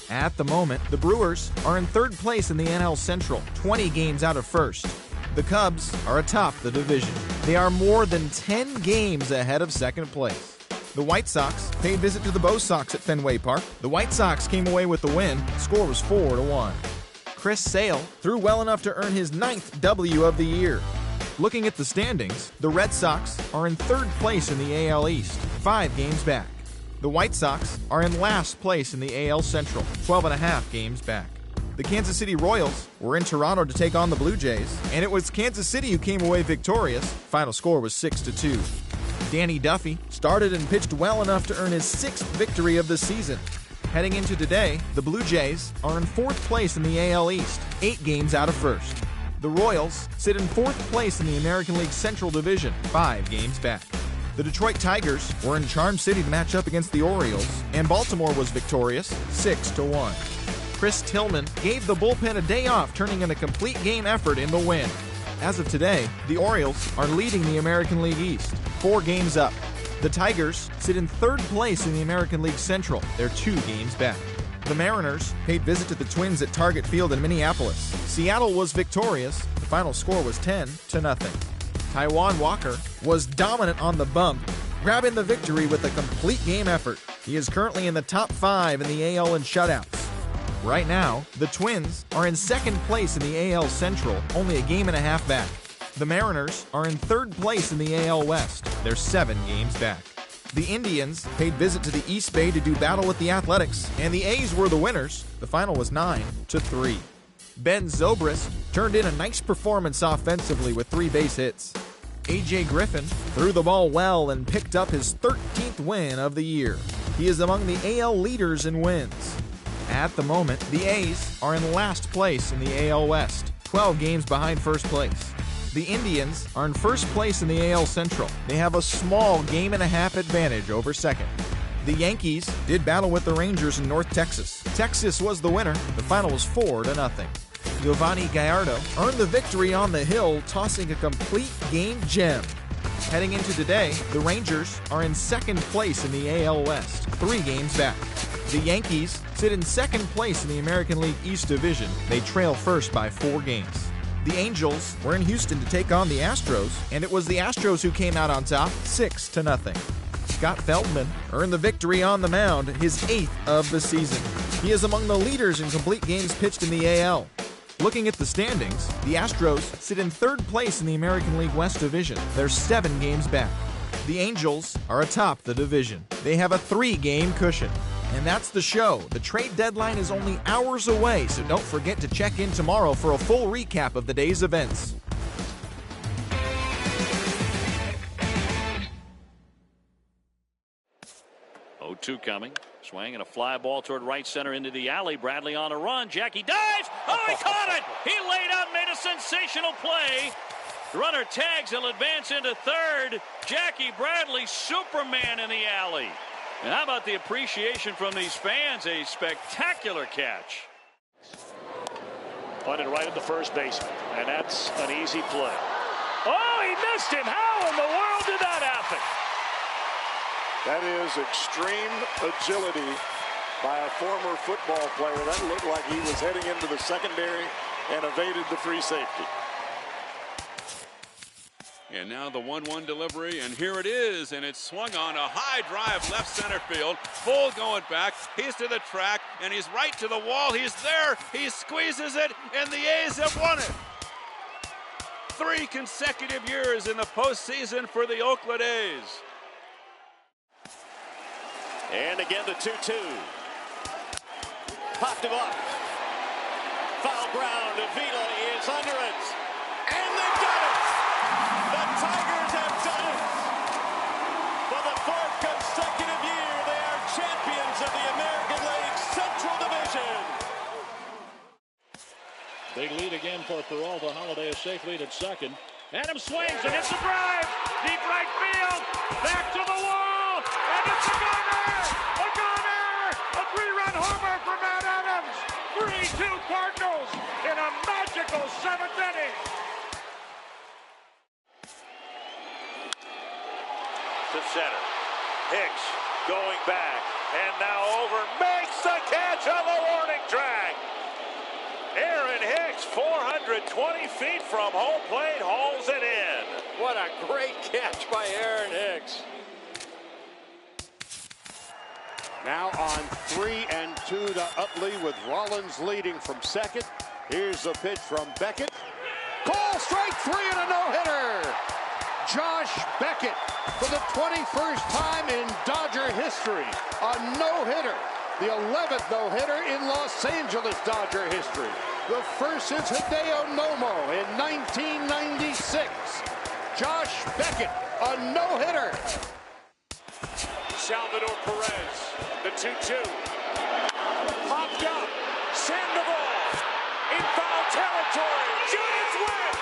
At the moment, the Brewers are in 3rd place in the NL Central, 20 games out of first. The Cubs are atop the division. They are more than 10 games ahead of second place. The White Sox paid visit to the Bo Sox at Fenway Park. The White Sox came away with the win. The score was 4-1. Chris Sale threw well enough to earn his 9th W of the year. Looking at the standings, the Red Sox are in 3rd place in the AL East, 5 games back. The White Sox are in last place in the AL Central, 12.5 games back. The Kansas City Royals were in Toronto to take on the Blue Jays, and it was Kansas City who came away victorious. Final score was 6-2. Danny Duffy started and pitched well enough to earn his 6th victory of the season. Heading into today, the Blue Jays are in 4th place in the AL East, 8 games out of first. The Royals sit in 4th place in the American League Central Division, 5 games back. The Detroit Tigers were in Charm City to match up against the Orioles, and Baltimore was victorious, 6-1. Chris Tillman gave the bullpen a day off, turning in a complete game effort in the win. As of today, the Orioles are leading the American League East, 4 games up. The Tigers sit in 3rd place in the American League Central. They're 2 games back. The Mariners paid visit to the Twins at Target Field in Minneapolis. Seattle was victorious. The final score was 10-0. Taijuan Walker was dominant on the bump, grabbing the victory with a complete game effort. He is currently in the top 5 in the AL in shutouts. Right now, the Twins are in 2nd place in the AL Central, only a game and a half back. The Mariners are in 3rd place in the AL West. They're 7 games back. The Indians paid visit to the East Bay to do battle with the Athletics, and the A's were the winners. The final was 9-3. Ben Zobrist turned in a nice performance offensively with 3 base hits. A.J. Griffin threw the ball well and picked up his 13th win of the year. He is among the AL leaders in wins. At the moment, the A's are in last place in the AL West, 12 games behind first place. The Indians are in 1st place in the AL Central. They have a small game and a half advantage over second. The Yankees did battle with the Rangers in North Texas. Texas was the winner. The final was 4-0. Giovanni Gallardo earned the victory on the hill, tossing a complete game gem. Heading into today, the Rangers are in 2nd place in the AL West, 3 games back. The Yankees sit in 2nd place in the American League East Division. They trail first by 4 games. The Angels were in Houston to take on the Astros, and it was the Astros who came out on top, 6-0. Scott Feldman earned the victory on the mound, his 8th of the season. He is among the leaders in complete games pitched in the AL. Looking at the standings, the Astros sit in 3rd place in the American League West Division. They're 7 games back. The Angels are atop the division. They have a 3-game cushion. And that's the show. The trade deadline is only hours away, so don't forget to check in tomorrow for a full recap of the day's events. Oh-2 coming. Swing and a fly ball toward right center into the alley. Bradley on a run. Jackie dives. Oh, he caught it. He laid out and made a sensational play. Runner tags, he'll advance into third. Jackie Bradley, Superman in the alley. And how about the appreciation from these fans? A spectacular catch. Punted right at the first baseman, and that's an easy play. Oh, he missed him. How in the world did that happen? That is extreme agility by a former football player. That looked like he was heading into the secondary and evaded the free safety. And now the 1-1 delivery, and here it is, and it's swung on a high drive left center field. Full going back. He's to the track, and he's right to the wall. He's there. He squeezes it, and the A's have won it. 3 consecutive years in the postseason for the Oakland A's. And again the 2-2. Popped him up. Foul ground. Avila is under it. And they've done it. The Tigers have done it. For the 4th consecutive year, they are champions of the American League Central Division. Big lead again for Peralta. Holiday a safe lead at second. Adams swings and hits a drive. Deep right field. Back to the wall. And it's a gunner. A gunner. A 3-run homer for Matt Adams. 3-2 Cardinals in a magical 7th inning. To center. Hicks going back. And now over. Makes the catch on the warning track. Aaron Hicks, 420 feet from home plate, hauls it in. What a great catch by Aaron Hicks. Now on 3-2 to Utley with Rollins leading from second. Here's the pitch from Beckett. Call strike 3 and a no-hitter. Josh Beckett for the 21st time in Dodger history. A no-hitter. The 11th no-hitter in Los Angeles Dodger history. The first since Hideo Nomo in 1996. Josh Beckett, a no-hitter. Salvador Perez, the 2-2. Popped up. Sandoval in foul territory. Giants win.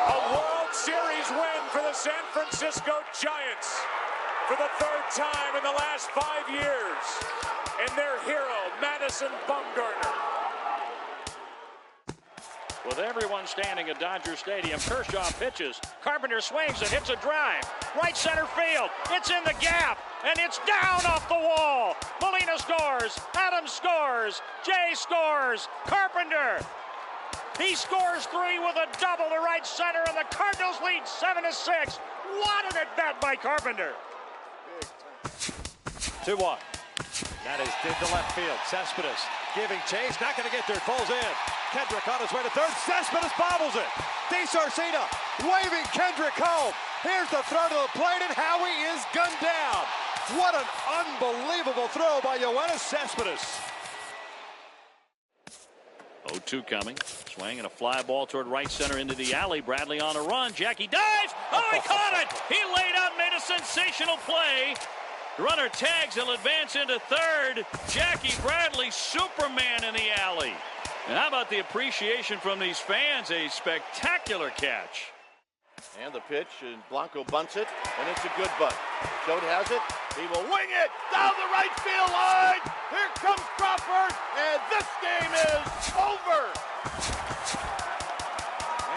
A World Series win for the San Francisco Giants. For the 3rd time in the last 5 years. And their hero, Madison Bumgarner. With everyone standing at Dodger Stadium, Kershaw pitches. Carpenter swings and hits a drive. Right center field. It's in the gap. And it's down off the wall. Molina scores. Adams scores. Jay scores. Carpenter. He scores 3 with a double to right center, and the Cardinals lead 7-6. What an at-bat by Carpenter. 2-1. That is into left field. Cespedes giving chase. Not going to get there. Falls in. Kendrick on his way to third. Cespedes bobbles it. DeSarcina waving Kendrick home. Here's the throw to the plate, and Howie is gunned down. What an unbelievable throw by Yoenis Cespedes. 0-2 coming. Swing and a fly ball toward right center into the alley. Bradley on a run. Jackie dives. Oh, he caught it. He laid out, made a sensational play. Runner tags, he'll advance into third. Jackie Bradley, Superman in the alley. And how about the appreciation from these fans? A spectacular catch. And the pitch, and Blanco bunts it, and it's a good bunt. Schode has it. He will wing it down the right field line. Here comes Crawford, and this game is over.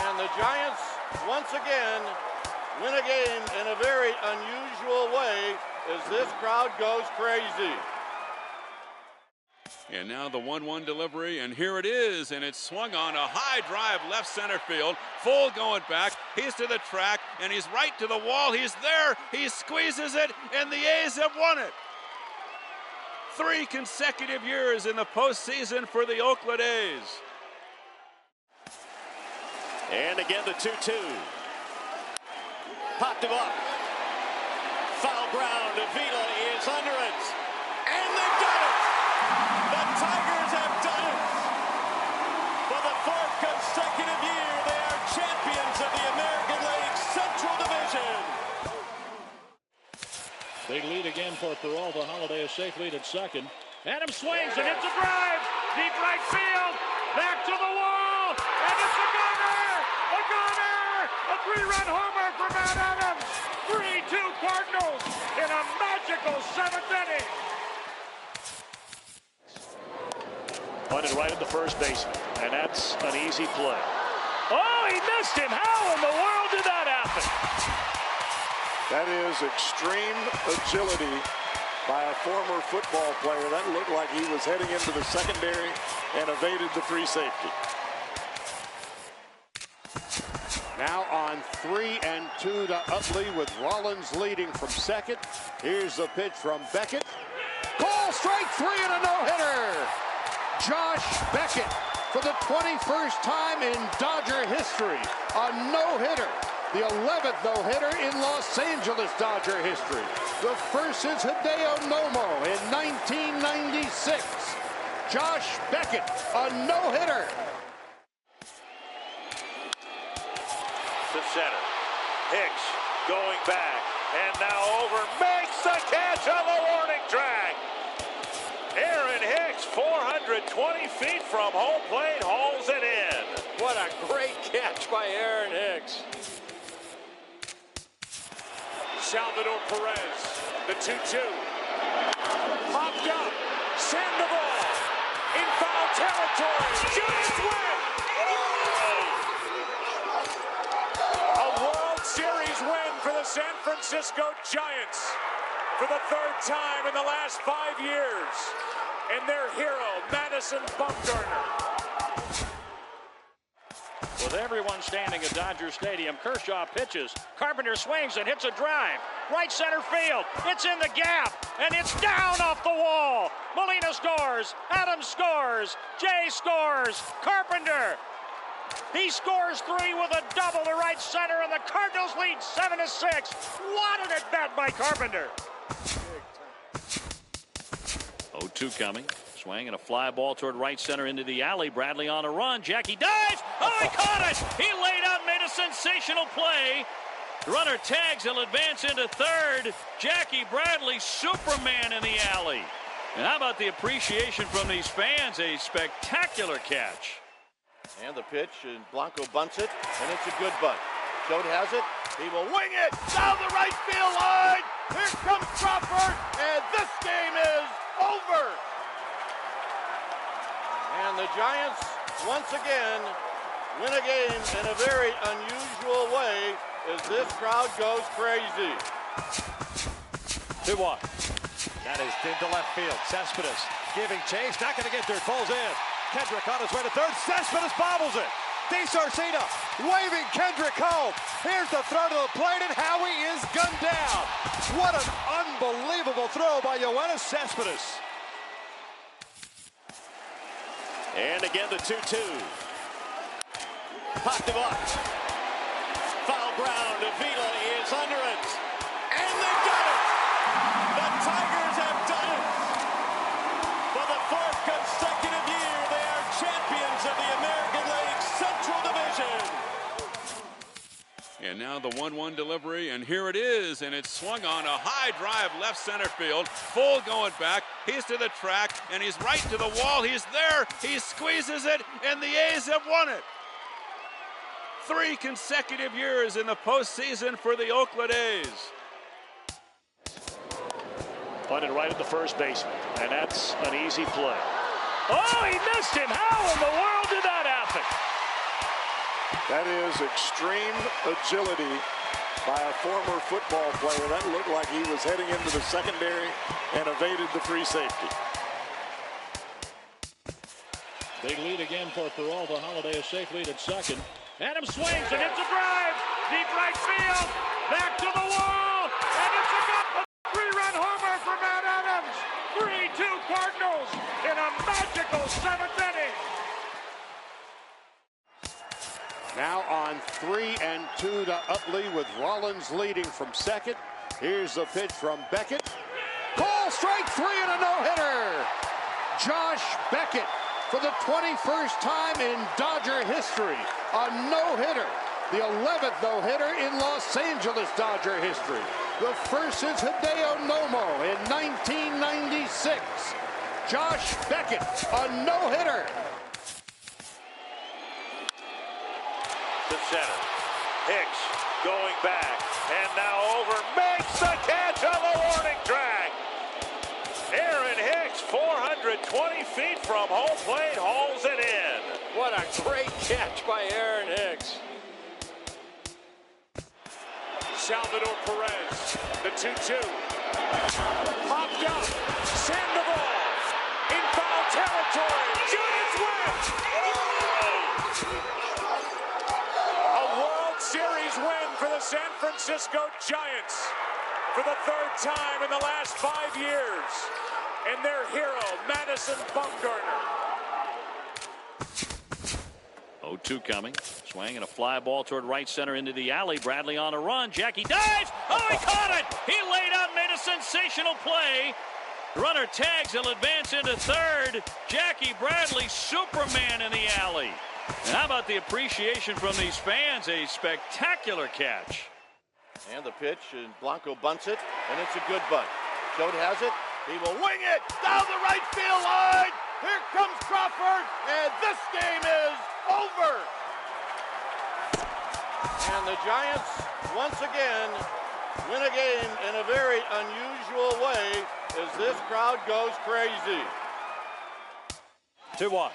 And the Giants, once again, win a game in a very unusual way as this crowd goes crazy. And now the 1-1 delivery, and here it is, and it's swung on a high drive left center field. Full going back. He's to the track, and he's right to the wall. He's there. He squeezes it, and the A's have won it. 3 consecutive years in the postseason for the Oakland A's. And again the 2-2. Popped him up. Foul ground. Avila is under it. And they've done it. The Tigers have done it. For the 4th consecutive year, they are champions of the American League Central Division. Big lead again for Peralta. Holiday a safe lead at second. Adams swings and hits a drive. Deep right field. Back to the wall. And it's a gunner! A gunner! A three-run homer for Matt Adams! 3-2 Cardinals in a magical seventh inning. Punted right at the first baseman, and that's an easy play. Oh, he missed him. How in the world did that happen? That is extreme agility by a former football player. That looked like he was heading into the secondary and evaded the free safety. Now on 3-2 to Utley with Rollins leading from second. Here's the pitch from Beckett. Call strike three and a no-hitter. Josh Beckett, for the 21st time in Dodger history, a no-hitter. The 11th no-hitter in Los Angeles Dodger history. The first is Hideo Nomo in 1996. Josh Beckett, a no-hitter. To center. Hicks going back. And now over. Makes the catch on the warning track. Aaron Hicks, 420 feet from home plate, hauls it in. What a great catch by Aaron Hicks. Salvador Perez, the 2-2. Popped up. Sandoval in foul territory. Giants win. A World Series win for the San Francisco Giants for the third time in the last 5 years. And their hero, Madison Bumgarner. With everyone standing at Dodger Stadium, Kershaw pitches. Carpenter swings and hits a drive. Right center field. It's in the gap, and it's down off the wall. Molina scores. Adams scores. Jay scores. Carpenter. He scores three with a double to right center, and the Cardinals lead 7-6. What an at-bat by Carpenter. 0-2 coming. Swing and a fly ball toward right center into the alley. Bradley on a run. Jackie dives. Oh, he caught it. He laid out, made a sensational play. Runner tags. He'll advance into third. Jackie Bradley, Superman in the alley. And how about the appreciation from these fans? A spectacular catch. And the pitch, and Blanco bunts it, and it's a good bunt. Schode has it. He will wing it down the right field line. Here comes Crawford, and this game is over. And the Giants, once again, win a game in a very unusual way as this crowd goes crazy. 2-1. That is into left field. Cespedes giving chase. Not going to get there. Falls in. Kendrick on his way to third. Cespedes bobbles it. DeSarcina waving Kendrick home. Here's the throw to the plate, and Howie is gunned down. What an unbelievable throw by Yoenis Cespedes. And again the 2-2. Popped him up. Foul ground. Avila is under it. And they got it. The Tigers have done it. For the fourth consecutive year, they are champions of the American League Central Division. And now the 1-1 delivery, and here it is, and it's swung on a high drive left center field. Full going back. He's to the track, and he's right to the wall. He's there. He squeezes it, and the A's have won it. 3 consecutive years in the postseason for the Oakland A's. Punted right at the first baseman, and that's an easy play. Oh, he missed him. How in the world did that happen? That is extreme agility by a former football player. That looked like he was heading into the secondary and evaded the free safety. Big lead again for Peralta. Holiday a safe lead at second. Adams swings and hits a drive. Deep right field. Back to the wall. And it's a three-run homer for Matt Adams. 3-2 Cardinals in a magical seventh inning. Now on 3-2 to Utley with Rollins leading from second. Here's the pitch from Beckett. Call strike three and a no-hitter. Josh Beckett, for the 21st time in Dodger history, a no-hitter. The 11th no-hitter in Los Angeles Dodger history. The first is Hideo Nomo in 1996. Josh Beckett, a no-hitter. center. Hicks going back, and now over, makes the catch on the warning track. Aaron Hicks, 420 feet from home plate, hauls it in. What a great catch by Aaron Hicks. Salvador Perez, the 2-2. Popped up, Sandoval, in foul territory, Giants win! A World Series win for the San Francisco Giants for the third time in the last 5 years. And their hero, Madison Bumgarner. 0-2 coming. Swing and a fly ball toward right center into the alley. Bradley on a run. Jackie dives. Oh, he caught it. He laid out, made a sensational play. Runner tags. He'll advance into third. Jackie Bradley, Superman in the alley. And how about the appreciation from these fans? A spectacular catch. And the pitch, and Blanco bunts it, and it's a good bunt. Schode has it. He will wing it down the right field line. Here comes Crawford, and this game is over. And the Giants, once again, win a game in a very unusual way as this crowd goes crazy. 2-1.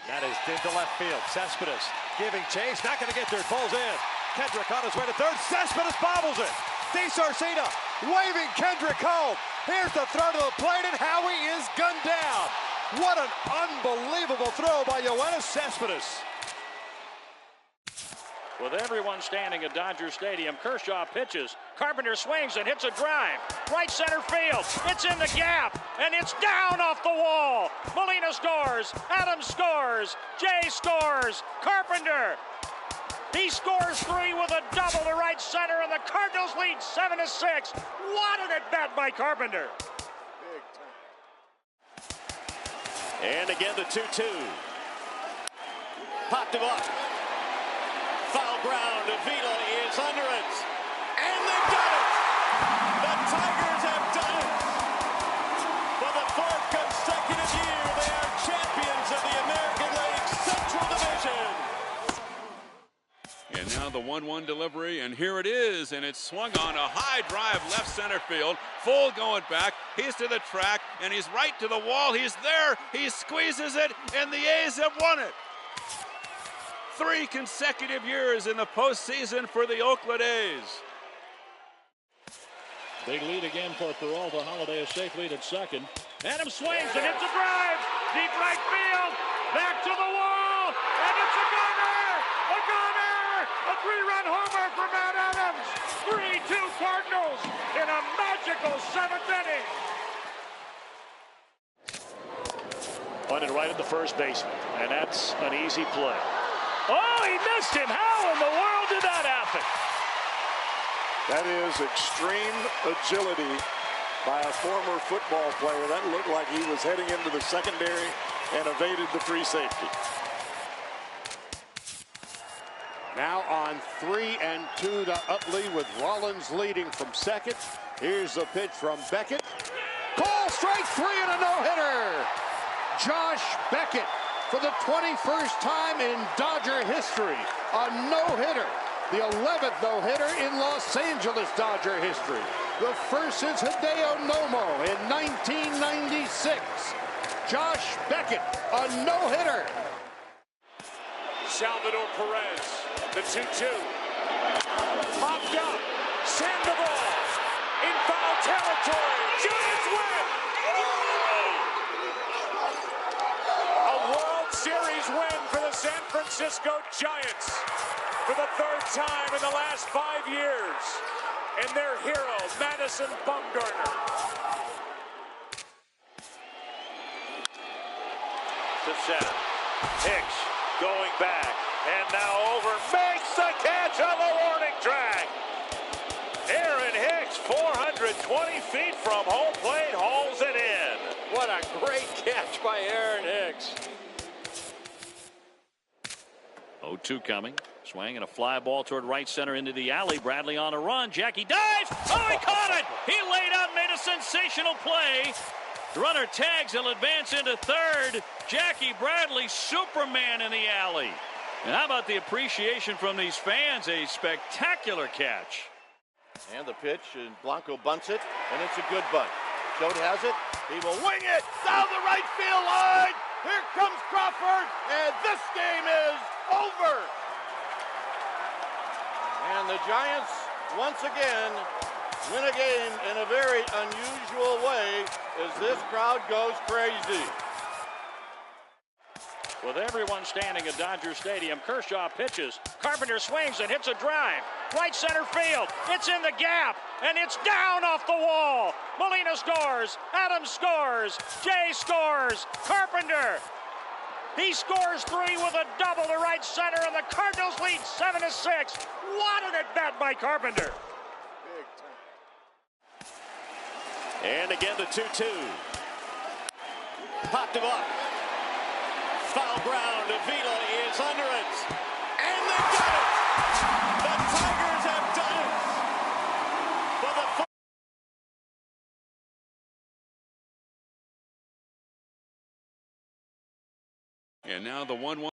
That is into left field. Cespedes giving chase, not going to get there, falls in. Kendrick on his way to third. Cespedes bobbles it. DeSarcina waving Kendrick home. Here's the throw to the plate, and Howie is gunned down. What an unbelievable throw by Yoenis Cespedes. With everyone standing at Dodger Stadium, Kershaw pitches. Carpenter swings and hits a drive. Right center field. It's in the gap, and it's down off the wall. Molina scores. Adams scores. Jay scores. Carpenter. He scores 3 with a double to right center, and the Cardinals lead 7-6. What an at-bat by Carpenter. And again, the 2-2. Popped him up. Foul ground. Avila is under it. And they've done it. The Tigers have done it. For the 4th consecutive year, they are champions of the American League Central Division. And now the 1-1 delivery, and here it is, and it's swung on a high drive left center field. Full going back. He's to the track, and he's right to the wall. He's there. He squeezes it, and the A's have won it. 3 consecutive years in the postseason for the Oakland A's. Big lead again for Peralta. Holiday a safe lead at second. Adams swings and hits a drive. Deep right field. Back to the wall. And it's a gunner. A gunner. A 3-run homer for Matt Adams. 3-2 Cardinals in a magical 7th inning. Punted right at the first baseman. And that's an easy play. Oh, he missed him. How in the world did that happen? That is extreme agility by a former football player. That looked like he was heading into the secondary and evaded the free safety. Now on 3-2 to Utley with Rollins leading from second. Here's the pitch from Beckett. Call strike 3 and a no-hitter. Josh Beckett, for the 21st time in Dodger history, a no-hitter. The 11th no-hitter in Los Angeles Dodger history. The first since Hideo Nomo in 1996. Josh Beckett, a no-hitter. Salvador Perez, the 2-2. Popped up, Sandoval, in foul territory. Giants win! A World Series win for the San Francisco Giants for the 3rd time in the last 5 years. And their hero, Madison Bumgarner. To center. Hicks going back. And now over. Makes the catch on the warning track. Aaron Hicks, 420 feet from home plate, hauls it in. What a great catch by Aaron Hicks. 0-2 coming. Swing and a fly ball toward right center into the alley. Bradley on a run. Jackie dives. Oh, he caught it. He laid out, made a sensational play. Runner tags. He'll advance into third. Jackie Bradley, Superman in the alley. And how about the appreciation from these fans? A spectacular catch. And the pitch, and Blanco bunts it, and it's a good bunt. Schode has it. He will wing it down the right field line. Here comes Crawford, and this game is over. And the Giants, once again, win a game in a very unusual way as this crowd goes crazy. With everyone standing at Dodger Stadium, Kershaw pitches. Carpenter swings and hits a drive. Right center field. It's in the gap, and it's down off the wall. Molina scores. Adams scores. Jay scores. Carpenter. He scores 3 with a double to right center, and the Cardinals lead 7-6. What an at-bat by Carpenter. And again, the 2-2. Popped him up. Foul ground. Avila is under it. And they got it. The Tigers have done it. For the And now the 1-1.